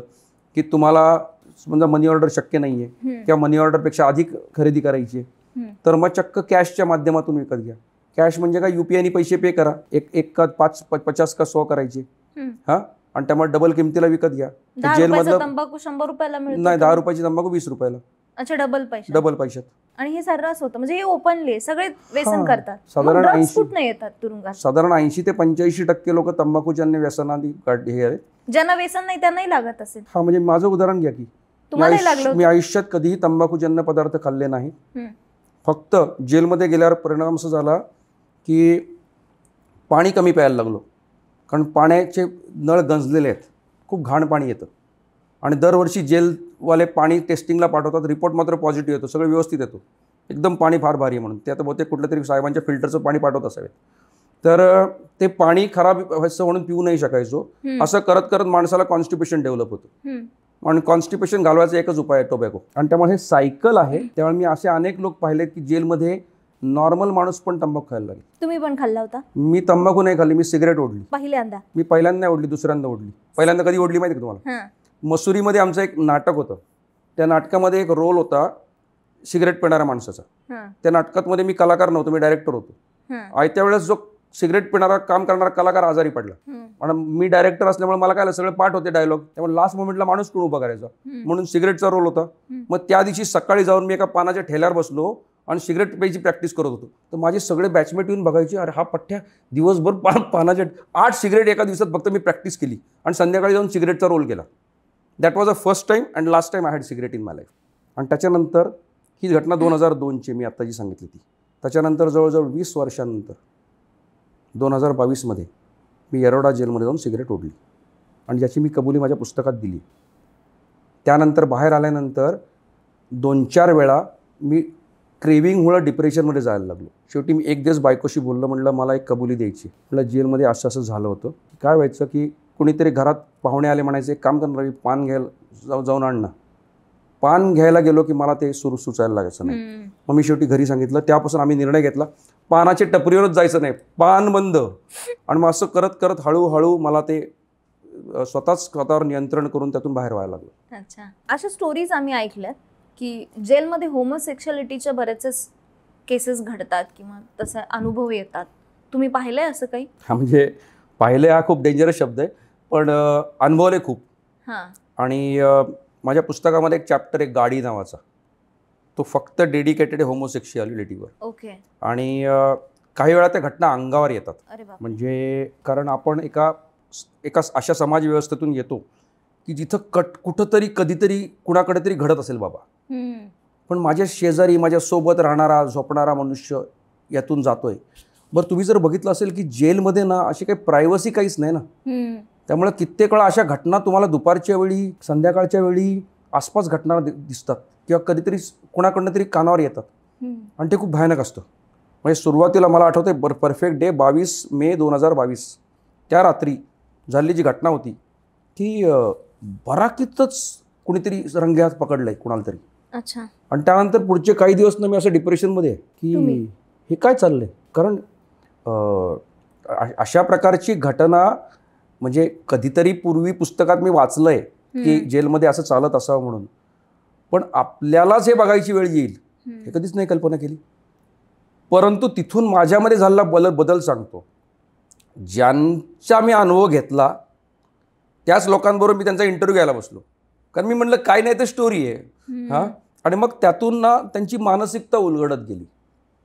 की तुम्हाला समजा मनी ऑर्डर शक्य नाहीये किंवा मनी ऑर्डरपेक्षा अधिक खरेदी करायची आहे, तर मग चक्क कॅशच्या माध्यमातून विकत घ्या. कॅश म्हणजे काय, UPI पैसे पे करा, एक का 50 का 100 करायचे, आणि त्यामुळे डबल किमतीला विकत घ्या. जेलमधलं तंबाखू 100 रुपयाला मिळतो नाही, 10 रुपयाची तंबाखू 20 रुपयाला. अच्छा, डबल पैशात. आणि हे सर्रास होतं, म्हणजे हे ओपनली सगळे व्यसन करतात. साधारण 80 ते 85% लोक तंबाखूजन्य व्यसनादी हे आहेत. ज्यांना व्यसन नाही त्यांनाही लागत असेल. हा, म्हणजे माझं उदाहरण घ्या की मी आयुष्यात कधीही तंबाखूजन्य पदार्थ खाल्ले नाही. फक्त जेलमध्ये गेल्यावर परिणाम असा झाला की पाणी कमी प्यायला लागलो, कारण पाण्याचे नळ गंजलेले आहेत, खूप घाण पाणी येतं आणि दरवर्षी जेलवाले पाणी टेस्टिंगला पाठवतात, रिपोर्ट मात्र पॉझिटिव्ह येतो, सगळं व्यवस्थित येतो, एकदम पाणी फार भारी आहे म्हणून. ते आता बहुतेक कुठल्या तरी साहेबांच्या फिल्टरचं पाणी पाठवत असावेत. तर ते पाणी खराब व्हायचं म्हणून पिऊ नाही शकायचो. असं करत करत माणसाला कॉन्स्टिपेशन डेव्हलप होतं आणि कॉन्स्टिपेशन घालवायचा एकच उपाय आहे, टोबॅको. आणि त्यामुळे हे सायकल आहे. त्यामुळे मी असे अनेक लोक पाहिले की जेलमध्ये नॉर्मल माणूस पण तंबाखू खायला लागले. तुम्ही पण खाल्ला होता? मी तंबाखू नाही खाल्ली, मी सिगरेट ओढली. पहिल्यांदा? मी पहिल्यांदा नाही ओढली, दुसऱ्यांदा ओढली. पहिल्यांदा कधी ओढली माहिती का तुम्हाला? मसुरीमध्ये आमचं एक नाटक होतं. त्या नाटकामध्ये एक रोल होता सिगरेट पिणाऱ्या माणसाचा. त्या नाटकामध्ये मी कलाकार नव्हतो, मी डायरेक्टर होतो. आयत्या वेळेस जो सिगरेट पिणारा काम करणारा कलाकार आजारी पडला आणि मी डायरेक्टर असल्यामुळे मला काय सगळे पाठ होते डायलॉग, त्यामुळे लास्ट मोमेंटला माणूस कोण उभा करायचा म्हणून सिगरेटचा रोल होता. मग त्या दिवशी सकाळी जाऊन मी एका पानाच्या ठेल्यावर बसलो आणि सिगरेट प्यायची प्रॅक्टिस करत होतो. तर माझे सगळे बॅचमेट येऊन बघायचे, अरे हा पठ्ठ्या दिवसभर पानाच्या 8 सिगरेट एका दिवसात फक्त मी प्रॅक्टिस केली आणि संध्याकाळी जाऊन सिगरेटचा रोल केला. That was a first time and last time I had cigarette in my life. आणि त्याच्यानंतर ही घटना 2002ची मी आत्ता जी सांगितली ती. त्याच्यानंतर जवळजवळ 20 वर्षांनंतर 2022मध्ये मी येरवडा जेलमध्ये जाऊन सिगरेट ओढली आणि ज्याची मी कबुली माझ्या पुस्तकात दिली. त्यानंतर बाहेर आल्यानंतर 2-4 वेळा मी क्रेविंगमुळं डिप्रेशनमध्ये जायला लागलो. शेवटी मी एक दिवस बायकोशी बोललो, म्हटलं मला एक कबुली द्यायची. म्हटलं जेलमध्ये असं असं झालं होतं. काय व्हायचं की कुणीतरी घरात पाहुणे आले, म्हणायचे एक काम करणार, पान घ्यायला जाऊन आण ना. पान घ्यायला गेलो की मला ते सुचायला लागायचं नाही. मग मी शेवटी घरी सांगितलं. त्यापासून आम्ही निर्णय घेतला, पानाच्या टपरीवरच जायचं नाही, पान बंद. आणि मग असं करत करत हळूहळू मला ते स्वतःच स्वतःवर नियंत्रण करून त्यातून बाहेर व्हायला लागलो. अच्छा. अशा स्टोरीज आम्ही ऐकल्यात की जेलमध्ये होमोसेक्शुअलिटीच्या बरेचसे केसेस घडतात किंवा तसे अनुभव येतात. तुम्ही पाहिलंय असं काही? हा, म्हणजे पाहिले हा खूप डेंजरस शब्द आहे, पण अनुभवले खूप. हां. आणि माझ्या पुस्तकामध्ये एक चॅप्टर आहे गाडी नावाचा, तो फक्त डेडिकेटेड होमोसेक्शुअलिटीवर. ओके. आणि काही वेळा त्या घटना अंगावर येतात. अरे बाप. म्हणजे कारण आपण एका एका अशा समाज व्यवस्थेतून येतो की जिथं कुठंतरी कधीतरी कुणाकडे तरी घडत असेल बाबा, पण माझ्या शेजारी माझ्या सोबत राहणारा झोपणारा मनुष्य यातून जातोय. बरं, तुम्ही जर बघितलं असेल की जेलमध्ये ना अशी काही प्रायव्हसी काहीच नाही ना, त्यामुळे कित्येक वेळा अशा घटना तुम्हाला दुपारच्या वेळी संध्याकाळच्या वेळी आसपास घटना दिसतात किंवा कधीतरी कुणाकडनं तरी कानावर येतात आणि ते खूप भयानक असतं. म्हणजे सुरुवातीला मला आठवतंय परफेक्ट डे 22 मे 2022 त्या रात्री झालेली जी घटना होती की बराकीतच कुणीतरी रंगेहात पकडलंय कुणाला तरी. अच्छा. आणि त्यानंतर पुढचे काही दिवस ना मी असं डिप्रेशनमध्ये आहे की हे काय चाललंय. कारण अशा प्रकारची घटना म्हणजे कधीतरी पूर्वी पुस्तकात मी वाचलंय की जेलमध्ये असं चालत असावं म्हणून, पण आपल्यालाच हे बघायची वेळ येईल हे कधीच नाही कल्पना केली. परंतु तिथून माझ्यामध्ये झालेला बदल सांगतो. ज्यांचा मी अनुभव घेतला त्याच लोकांबरोबर मी त्यांचा इंटरव्ह्यू घ्यायला बसलो, कारण मी म्हटलं काय नाही तर स्टोरी आहे. हां. आणि मग त्यातून ना त्यांची मानसिकता उलगडत गेली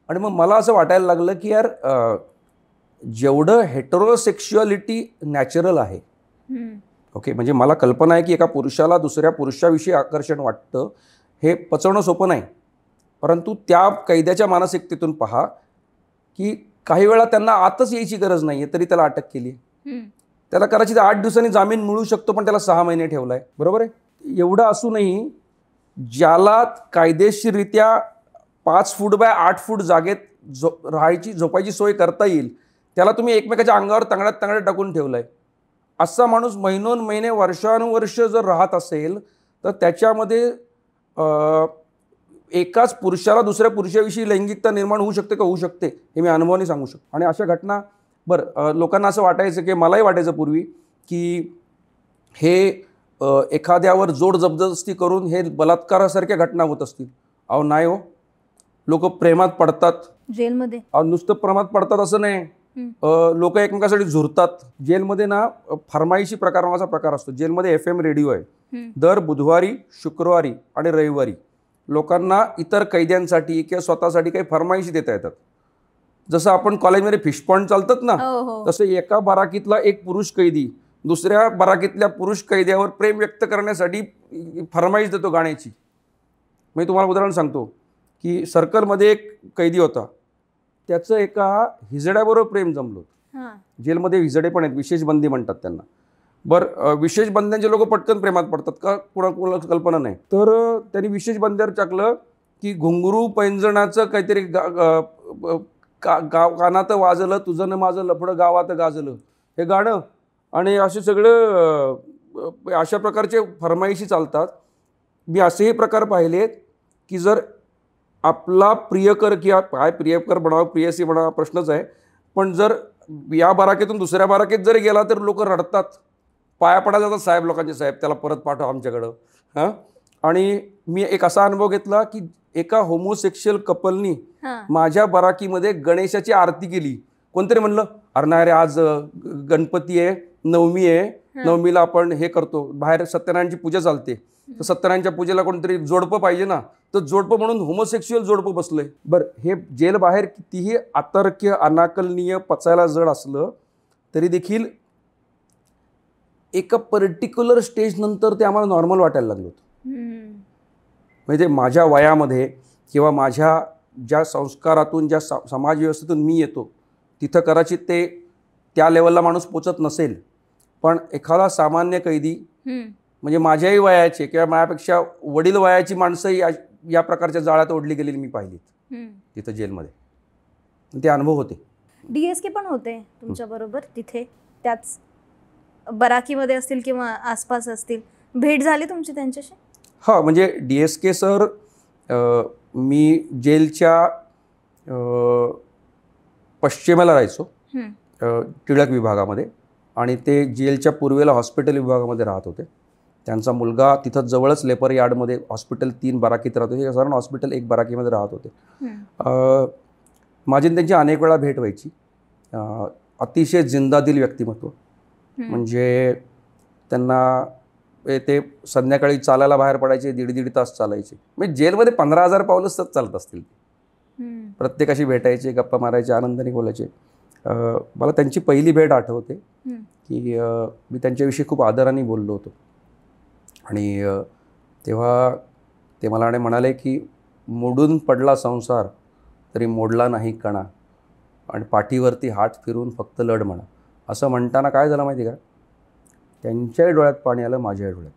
आणि मग मला असं वाटायला लागलं की यार जेवढं हेटेरोसेक्शुअलिटी नॅचरल आहे, ओके, म्हणजे मला कल्पना आहे की एका पुरुषाला दुसऱ्या पुरुषाविषयी आकर्षण वाटतं हे पचवणं सोपं नाही, परंतु त्या कैद्याच्या मानसिकतेतून पहा की काही वेळा त्यांना आतच यायची गरज नाही आहे तरी त्याला अटक केली. त्याला कदाचित 8 दिवसांनी जामीन मिळू शकतो, पण त्याला 6 महिने ठेवला आहे. बरोबर आहे. एवढं असूनही ज्याला कायदेशीररित्या 5 फूट बाय 8 फूट जागेत झोपायची सोय करता येईल त्याला तुम्ही एकमेकाच्या अंगावर तंगड्यात टाकून ठेवलंय. असा माणूस महिने वर्षानुवर्ष जर राहत असेल तर त्याच्यामध्ये एकाच पुरुषाला दुसऱ्या पुरुषाविषयी लैंगिकता निर्माण होऊ शकते का होऊ शकते हे मी अनुभवाने सांगू शकतो. आणि अशा घटना लोकांना असं वाटायचं की मलाही वाटायचं पूर्वी की हे एखाद्यावर जोड जबरदस्ती करून हे बलात्कारासारख्या घटना होत असतील. अहो नाही हो, लोक प्रेमात पडतात जेलमध्ये. नुसतं प्रेमात पडतात असं नाही, लोक एकमेकांसाठी झुरतात. जेलमध्ये ना फरमाईशी प्रकार नावाचा प्रकार असतो. जेलमध्ये FM रेडिओ आहे. दर बुधवारी, शुक्रवारी आणि रविवारी लोकांना इतर कैद्यांसाठी किंवा स्वतःसाठी काही फरमाईशी देता येतात. जसं आपण कॉलेजमध्ये फिश पॉइंट चालतात ना, तसं एका बाराकीतला एक पुरुष कैदी दुसऱ्या बाराकीतल्या पुरुष कैद्यावर प्रेम व्यक्त करण्यासाठी फरमाईश देतो गाण्याची. मी तुम्हाला उदाहरण सांगतो की सर्कलमध्ये एक कैदी होता, त्याचं एका हिजड्याबरोबर प्रेम जमलं. जेलमध्ये हिजडे पण आहेत, विशेष बंदी म्हणतात त्यांना. बरं, विशेष बंद्यांचे लोक पटकन प्रेमात पडतात का कोणाला कल्पना नाही. तर त्यांनी विशेष बंद्यावर टाकलं की घुंगरू पैंजणाचं काहीतरी कानात वाजलं तुझं न माझं लफडं गावात गाजलं हे गाणं, आणि असे सगळं अशा प्रकारचे फरमाईशी चालतात. मी असेही प्रकार पाहिलेत की जर आपला प्रियकर किंवा काय प्रियकर बनावा प्रियसी बनावा प्रश्नच आहे, पण जर या बाराकीतून दुसऱ्या बाराकीत जर गेला तर लोक रडतात, पाया पडायला जातात, साहेब लोकांचे साहेब त्याला परत पाठवा आमच्याकडं. हां. आणि मी एक असा अनुभव घेतला की एका होमोसेक्शुअल कपलनी माझ्या बाराकीमध्ये गणेशाची आरती केली. कोणतरी म्हणलं अरे नाही रे, आज गणपती आहे, नवमी आहे, नवमीला आपण हे करतो, बाहेर सत्यनारायणची पूजा चालते, तर सत्यनारायणच्या पूजेला कोणतरी जोडपं पाहिजे ना, तर जोडपं म्हणून होमोसेक्शुअल जोडपं बसलंय. बरं, हे जेल बाहेर कितीही अतर्क्य अनाकलनीय पचायला जड असलं तरी देखील एका पर्टिक्युलर स्टेज नंतर ते आम्हाला नॉर्मल वाटायला लागलं होतं. म्हणजे माझ्या वयामध्ये किंवा माझ्या ज्या संस्कारातून ज्या समाज व्यवस्थेतून मी येतो तिथं कदाचित ते त्या लेवलला माणूस पोचत नसेल, पण एखादा सामान्य कैदी म्हणजे माझ्याही वयाचे किंवा माझ्यापेक्षा वडील वयाची माणसंही या प्रकारच्या जाळ्यात ओढली गेलेली मी पाहिलीत तिथं जेलमध्ये. ते अनुभव होते. DSK पण होते तुमच्याबरोबर तिथे, त्याच बराकीमध्ये असतील किंवा आसपास असतील, भेट झाली तुमची त्यांच्याशी? हां, म्हणजे DSK सर, मी जेलच्या पश्चिमेला राहायचो, टिळक विभागामध्ये. आणि ते जेलच्या पूर्वेला हॉस्पिटल विभागामध्ये राहत होते. त्यांचा मुलगा तिथं जवळच लेपर यार्डमध्ये हॉस्पिटल 3 बराकीत राहत होते. हे साधारण हॉस्पिटल 1 बराकीमध्ये राहत होते. माझी त्यांची अनेक वेळा भेट व्हायची. अतिशय जिंदादिल व्यक्तिमत्व. म्हणजे त्यांना ते संध्याकाळी चालायला बाहेर पडायचे, 1.5 तास चालायचे. म्हणजे जेलमध्ये 15,000 पावलं सतत चालत असतील. प्रत्येकाशी भेटायचे, गप्पा मारायचे, आनंदाने बोलायचे. मला त्यांची पहिली भेट आठवते की मी त्यांच्याविषयी खूप आदराने बोललो होतो. आणि तेव्हा ते मला म्हणाले की मोडून पडला संसार तरी मोडला नाही कणा, आणि पाठीवरती हात फिरून फक्त लढ म्हणा. असं म्हणताना काय झालं माहिती का, त्यांच्याही डोळ्यात पाणी आलं, माझ्याही डोळ्यात.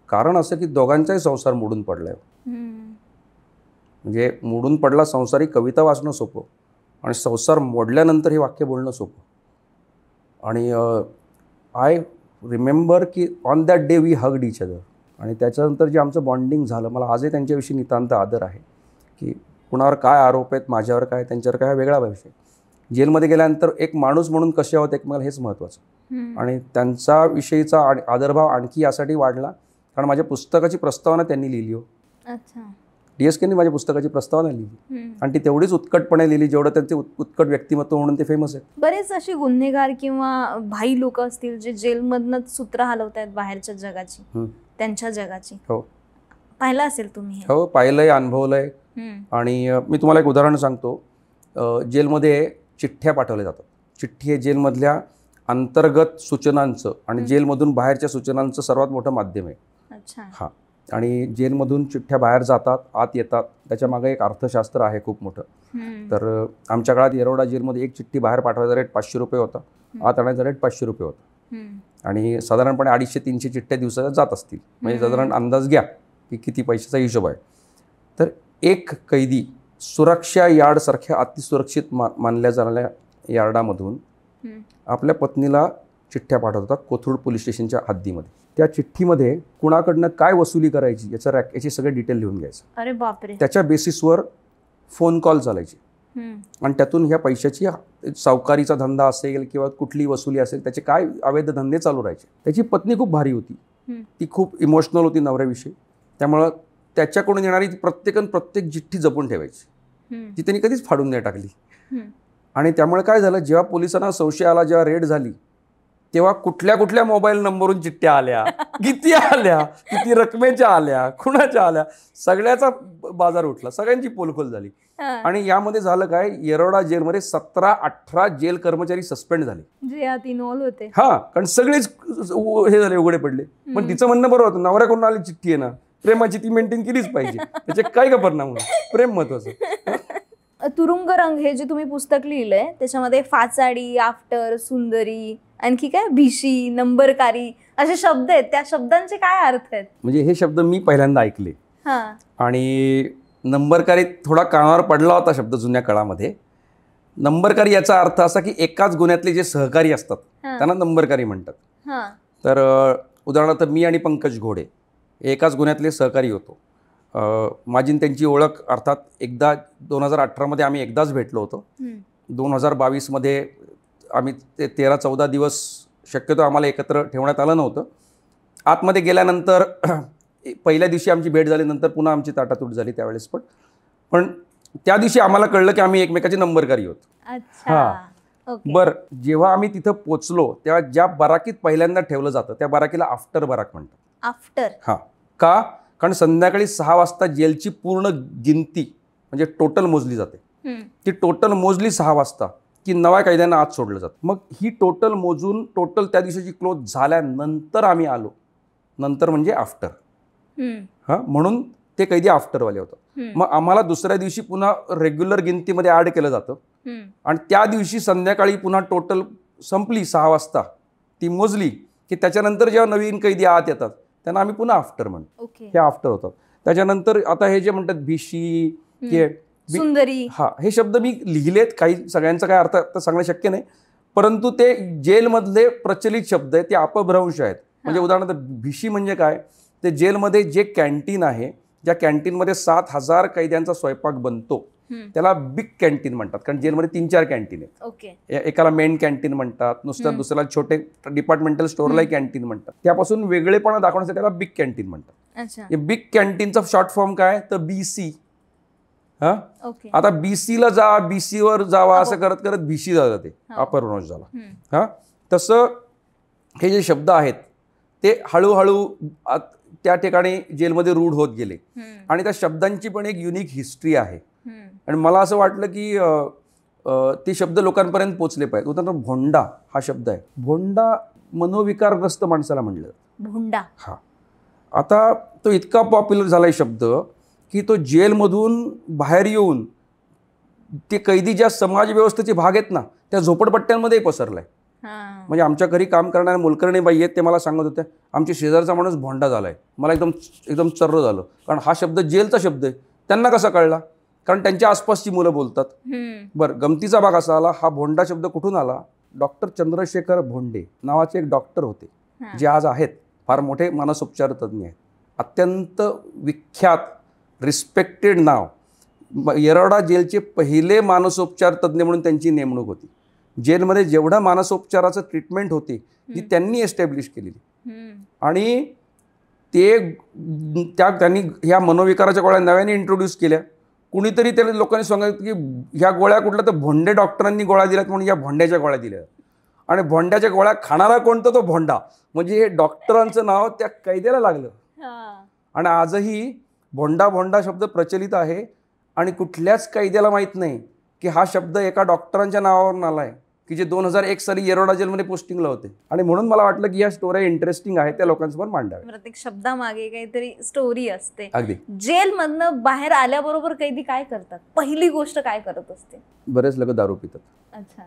कारण असं की दोघांचाही संसार मोडून पडला आहे. म्हणजे मोडून पडला संसार ही कविता वाचणं सोपं, आणि संसार मोडल्यानंतर हे वाक्य बोलणं सोपं. आणि आय रिमेंबर की on that day we hugged each other. आणि त्याच्यानंतर जे आमचं बॉन्डिंग झालं, मला आजही त्यांच्याविषयी नितांत आदर आहे. की कुणावर काय आरोप आहेत, माझ्यावर काय, त्यांच्यावर काय, वेगळा विषय. जेलमध्ये गेल्यानंतर एक माणूस म्हणून कसे आहोत एकमेकाला हेच महत्त्वाचं. आणि त्यांचा विषयीचा आदरभाव आणखी यासाठी वाढला कारण माझ्या पुस्तकाची प्रस्तावना त्यांनी लिहिली हो. DSKनी माझ्या पुस्तकाची प्रस्तावना लिहिली, आणि ती तेवढीच उत्कटपणे लिहिली जेवढं त्यांचे उत्कट व्यक्तिमत्व म्हणून ते फेमस आहे. बरेच असे गुन्हेगार किंवा भाई लोक असतील जे जेलमधनंच सूत्र हलवतायत बाहेरच्या जगाची, त्यांच्या जगाची. हो, पाहिलं असेल तुम्ही? हो, पाहिलंय, अनुभवलंय. आणि मी तुम्हाला एक उदाहरण सांगतो. जेलमध्ये चिठ्ठ्या पाठवल्या जातात. चिठ्ठी हे जेलमधल्या अंतर्गत सूचनांचं आणि जेलमधून बाहेरच्या सूचनांचं सर्वात मोठं माध्यम आहे. हां, आणि जेलमधून चिठ्ठ्या बाहेर जातात, आत येतात. त्याच्या मागे एक अर्थशास्त्र आहे खूप मोठं. तर आमच्या काळात येरवडा जेलमध्ये एक चिठ्ठी बाहेर पाठवायचा रेट 500 रुपये होता, आत आणायचा रेट 500 रुपये होता. आणि साधारणपणे 250-300 चिठ्ठ्या दिवसाला जात असतील. म्हणजे साधारण अंदाज घ्या की किती पैशाचा हिशोब आहे. तर एक कैदी सुरक्षा यार्डसारख्या अतिसुरक्षित मानल्या जाणाऱ्या यार्डामधून आपल्या पत्नीला चिठ्ठ्या पाठवत होता कोथरूड पोलीस स्टेशनच्या हद्दीमध्ये. त्या चिठ्ठीमध्ये कुणाकडनं काय वसुली करायची याची सगळे डिटेल लिहून घ्यायचं. अरे बापरे. त्याच्या बेसिसवर फोन कॉल चालायचे, आणि त्यातून ह्या पैशाची सावकारीचा धंदा असेल किंवा कुठली वसुली असेल त्याचे काय अवैध धंदे चालू राहायचे. त्याची पत्नी खूप भारी होती, ती खूप इमोशनल होती नवऱ्याविषयी. त्यामुळं त्याच्याकडून येणारी प्रत्येक चिठ्ठी जपून ठेवायची, ती त्यांनी कधीच फाडून नाही टाकली. आणि त्यामुळे काय झालं, जेव्हा पोलिसांना संशय आला, जेव्हा रेड झाली, तेव्हा कुठल्या मोबाईल नंबरवरून चिठ्ठ्या आल्या, किती आल्या, किती रकमेच्या आल्या, कुणाच्या आल्या, सगळ्याचा बाजार उठला, सगळ्यांची पोलखोल झाली. आणि यामध्ये झालं काय, येरवडा जेलमध्ये 17-18 जेल कर्मचारी सस्पेंड झाले, जे यात इन्व्हॉल्व होते. हा, कारण सगळेच हे झाले, उघडे पडले. पण तिचं म्हणणं बरोबर होतं, नवऱ्याकडून आली चिठ्ठी आहे ना, प्रेमाची ती मेंटेन केलीच पाहिजे, त्याचे काय का परिणाम होईल, प्रेम महत्वाचं. तुरुंग रंग हे जे तुम्ही पुस्तक लिहिलंय त्याच्यामध्ये फाचाडी, आफ्टर, सुंदरी, आणखी काय भिशी, नंबरकारी असे शब्द आहेत. त्या शब्दांचे काय अर्थ आहेत? म्हणजे हे शब्द मी पहिल्यांदा ऐकले. आणि नंबरकारी थोडा कानावर पडला होता शब्द जुन्या काळामध्ये. नंबरकारी याचा अर्थ असा की एकाच गुन्ह्यातले जे सहकारी असतात त्यांना नंबरकारी म्हणतात. तर उदाहरणार्थ मी आणि पंकज घोडे एकाच गुन्ह्यातले सहकारी होतो. माझी त्यांची ओळख अर्थात एकदा 2018मध्ये आम्ही एकदाच भेटलो होतो. 2022मध्ये आम्ही ते 13-14 दिवस शक्यतो आम्हाला एकत्र ठेवण्यात आलं नव्हतं. आतमध्ये गेल्यानंतर पहिल्या दिवशी आमची भेट झाली, नंतर पुन्हा आमची ताटातूट झाली त्यावेळेस. पण त्या दिवशी आम्हाला कळलं की आम्ही एकमेकाचे नंबरकारी होतो. हां, बरं. जेव्हा आम्ही तिथं पोचलो तेव्हा ज्या बराकीत पहिल्यांदा ठेवलं जातं त्या बराकीला आफ्टर बराक म्हणतात. आफ्टर? हां. का? कारण संध्याकाळी 6 वाजता जेलची पूर्ण गिनती म्हणजे टोटल मोजली जाते. ती टोटल मोजली 6 वाजता की नव्या कैद्यांना आत सोडलं जातं. मग ही टोटल मोजून टोटल त्या दिवसाची क्लोज झाल्यानंतर आम्ही आलो, नंतर म्हणजे आफ्टर. हां, म्हणून ते कैदी आफ्टरवाले होतात. मग आम्हाला दुसऱ्या दिवशी पुन्हा रेग्युलर गिनतीमध्ये ॲड केलं जातं, आणि त्या दिवशी संध्याकाळी पुन्हा टोटल संपली 6 वाजता ती मोजली की त्याच्यानंतर जेव्हा नवीन कैदी आत येतात त्यांना आम्ही पुन्हा आफ्टर म्हणतो. हे आफ्टर होतात. त्याच्यानंतर आता हे जे म्हणतात भिशी, सुंदरी, हे शब्द मी लिहिलेत. काही सगळ्यांचा काय अर्थ आता सांगणं शक्य नाही, परंतु ते जेलमधले प्रचलित शब्द आहेत, ते अपभ्रंश आहेत. म्हणजे उदाहरणार्थ भिशी म्हणजे काय, ते जेलमध्ये जे कॅन्टीन आहे, ज्या कॅन्टीनमध्ये 7,000 कैद्यांचा स्वयंपाक बनतो त्याला बिग कॅन्टीन म्हणतात, कारण जेलमध्ये 3-4 कॅन्टीन आहेत. ओके. एकाला मेन कॅन्टीन म्हणतात, दुसऱ्याला छोटे डिपार्टमेंटल स्टोअरलाही कॅन्टीन म्हणतात. त्यापासून वेगळेपणा दाखवण्यासाठी त्याला बिग कॅन्टीन म्हणतात. अच्छा. हे बिग कॅन्टीनचा शॉर्ट फॉर्म काय, तर BC. हा, ओके. आता BC ला जा, BC वर जावा असं करत करत BC झालं, ते अपरनॉश झाला. हा, तसं हे जे शब्द आहेत ते हळूहळू त्या ठिकाणी जेलमध्ये रूढ होत गेले आणि त्या शब्दांची पण एक युनिक हिस्ट्री आहे. आणि मला असं वाटलं की ते शब्द लोकांपर्यंत पोचले पाहिजे. उदाहरणार्थ भोंडा हा शब्द आहे. भोंडा मनोविकारग्रस्त माणसाला म्हणलं. भोंडा. हा, आता तो इतका पॉप्युलर झालाय शब्द की तो जेलमधून बाहेर येऊन ते कैदी ज्या समाज व्यवस्थेचे भाग आहेत ना त्या झोपडपट्ट्यांमध्ये पसरलाय. म्हणजे आमच्या घरी काम करणाऱ्या मोलकर्णी बाई आहेत, ते मला सांगत होते आमच्या शेजारचा माणूस भोंडा झालाय. मला एकदम चर्र झालं, कारण हा शब्द जेलचा शब्द आहे. त्यांना कसा कळला, कारण त्यांच्या आसपासची मुलं बोलतात. बरं, गमतीचा भाग असा आला, हा भोंडा शब्द कुठून आला. डॉक्टर चंद्रशेखर भोंडे नावाचे एक डॉक्टर होते, जे आज आहेत फार मोठे मानसोपचार तज्ज्ञ आहेत. अत्यंत विख्यात रिस्पेक्टेड नाव. येरवडा जेलचे पहिले मानसोपचार तज्ज्ञ म्हणून त्यांची नेमणूक होती. जेलमध्ये जेवढा मानसोपचाराचं ट्रीटमेंट होती ती त्यांनी एस्टॅब्लिश केलेली. आणि त्यांनी ह्या मनोविकाराच्या गोळ्या नव्याने इंट्रोड्यूस केल्या. कुणीतरी त्या लोकांनी सांगितलं की ह्या गोळ्या कुठल्या, तर भोंडे डॉक्टरांनी गोळ्या दिल्यात म्हणून या भोंड्याच्या गोळ्या दिल्या. आणि भोंड्याच्या गोळ्या खाणारा कोणता, तो भोंडा. म्हणजे हे डॉक्टरांचं नाव त्या कैद्याला लागलं. आणि आजही भोंडा भोंडा शब्द प्रचलित आहे आणि कुठल्याच कैद्याला माहीत नाही की हा शब्द एका डॉक्टरांच्या नावावरून आला आहे की जे 2001 साली येरवडा जेलमध्ये पोस्टिंगला होते. आणि म्हणून मला वाटलं की या स्टोऱ्या इंटरेस्टिंग आहे, त्या लोकांसमोर मांडाव्या. प्रत्येक शब्दामागे काहीतरी स्टोरी असते. अगदी. जेलमधनं बाहेर आल्याबरोबर कैदी काय करतात, पहिली गोष्ट काय करत असते. बरेच लोक दारू पितात. अच्छा.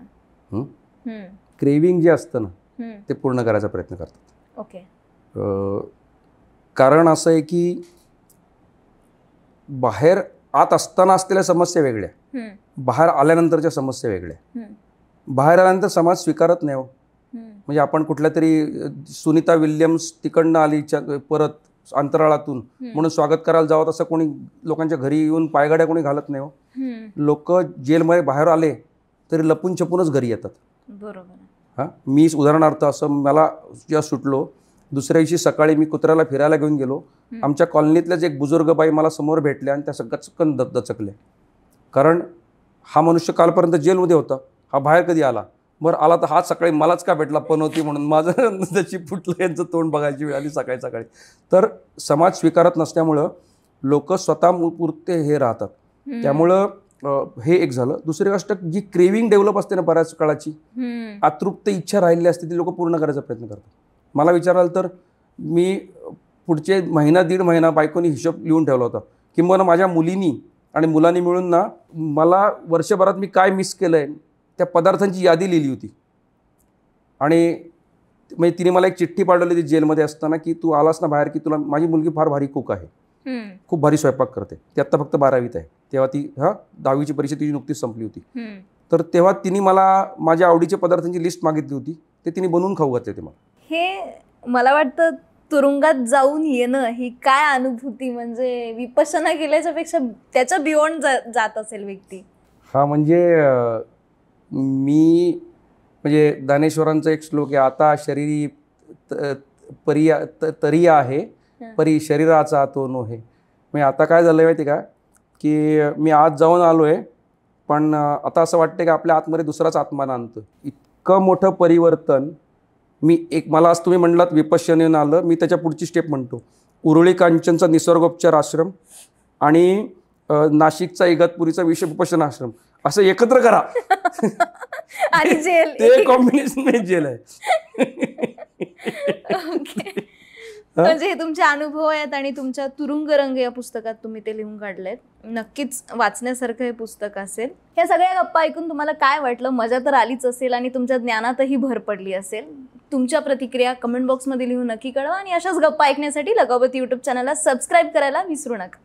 क्रेविंग जे असतं ना ते पूर्ण करायचा प्रयत्न करतात. ओके. कारण असं आहे की बाहेर आत असताना असलेल्या समस्या वेगळ्या, बाहेर आल्यानंतरच्या समस्या वेगळ्या. बाहेर आल्यानंतर समाज स्वीकारत नाही हो. म्हणजे आपण कुठल्या तरी सुनीता विल्यम्स तिकडनं आली परत अंतराळातून म्हणून स्वागत करायला जावं, तसं कोणी लोकांच्या घरी येऊन पायगाड्या कोणी घालत नाही हो. लोक जेलमध्ये बाहेर आले तरी लपून छपूनच घरी येतात. बरोबर. हां, मी उदाहरणार्थ असं, मला जेव्हा सुटलो दुसऱ्या दिवशी सकाळी मी कुत्र्याला फिरायला घेऊन गेलो. आमच्या कॉलनीतल्याच एक बुजुर्ग बाई मला समोर भेटल्या आणि त्या सगळ्या चक्कन दचकल्या. कारण हा मनुष्य कालपर्यंत जेलमध्ये होता, हा बाहेर कधी आला. बरं आला तर हाच सकाळी मलाच का भेटला पनवती म्हणून. माझं त्याची फुटलं, यांचं तोंड बघायची वेळ आली सकाळी सकाळी. तर समाज स्वीकारत नसल्यामुळं लोक स्वतः पुरते हे राहतात. त्यामुळं हे एक झालं. दुसरी गोष्ट, जी क्रेविंग डेव्हलप असते ना बऱ्याच काळाची, अतृप्त इच्छा राहिलेली असते, ती लोक पूर्ण करायचा प्रयत्न करतात. मला विचाराल तर मी पुढचे महिना दीड महिना बायकोनी हिशोब लिहून ठेवला होता, किंबहुना माझ्या मुलीनी आणि मुलांनी मिळून ना मला वर्षभरात मी काय मिस केलं आहे त्या पदार्थांची यादी लिहिली होती. आणि म्हणजे तिने मला एक चिठ्ठी पाठवली होती जेलमध्ये असताना की तू आलास ना बाहेर की तुला, माझी मुलगी फार भारी कुक आहे, खूप भारी स्वयंपाक करते. ती आत्ता फक्त 12वीत आहे. तेव्हा ती 10वीची परीक्षा तिची नुकतीच संपली होती. तर तेव्हा तिने मला माझ्या आवडीच्या पदार्थांची लिस्ट मागितली होती, ते तिने बनवून खाऊ घातले होते मला. हे मला वाटतं तुरुंगात जाऊन येणं ही काय अनुभूती, म्हणजे विपश्यना केल्याच्या पेक्षा त्याच्या बियॉन्ड जात असेल व्यक्ती. हा, म्हणजे मी म्हणजे दानेश्वरांचा एक श्लोक आहे, आता शरीरी तरी आहे परी शरीराचा तो नोहे. म्हणजे आता काय झालं माहिती का की मी आज जाऊन आलो आहे, पण आता असं वाटतं की आपल्या आतमध्ये दुसराच आत्मा आणतो. इतकं मोठं परिवर्तन मला आज तुम्ही म्हणलात विपश्यनेनं आलं, मी त्याच्या पुढची स्टेप म्हणतो. उरुळी कांचनचा निसर्गोपचार आश्रम आणि नाशिकचा इगतपुरीचा विपश्यना आश्रम असं एकत्र करा आणि जेल, ते कॉम्बिनेशन जेल आहे. म्हणजे हे तुमचे अनुभव आहेत आणि तुमच्या तुरुंगरंग या पुस्तकात तुम्ही ते लिहून काढलेत. नक्कीच वाचण्यासारखं हे पुस्तक असेल. ह्या सगळ्या गप्पा ऐकून तुम्हाला काय वाटलं? मजा तर आलीच असेल आणि तुमच्या ज्ञानातही भर पडली असेल. तुमच्या प्रतिक्रिया कमेंट बॉक्समध्ये लिहून नक्की कळवा आणि अशाच गप्पा ऐकण्यासाठी लगावती यूट्यूब चॅनलला सबस्क्राईब करायला विसरू नका.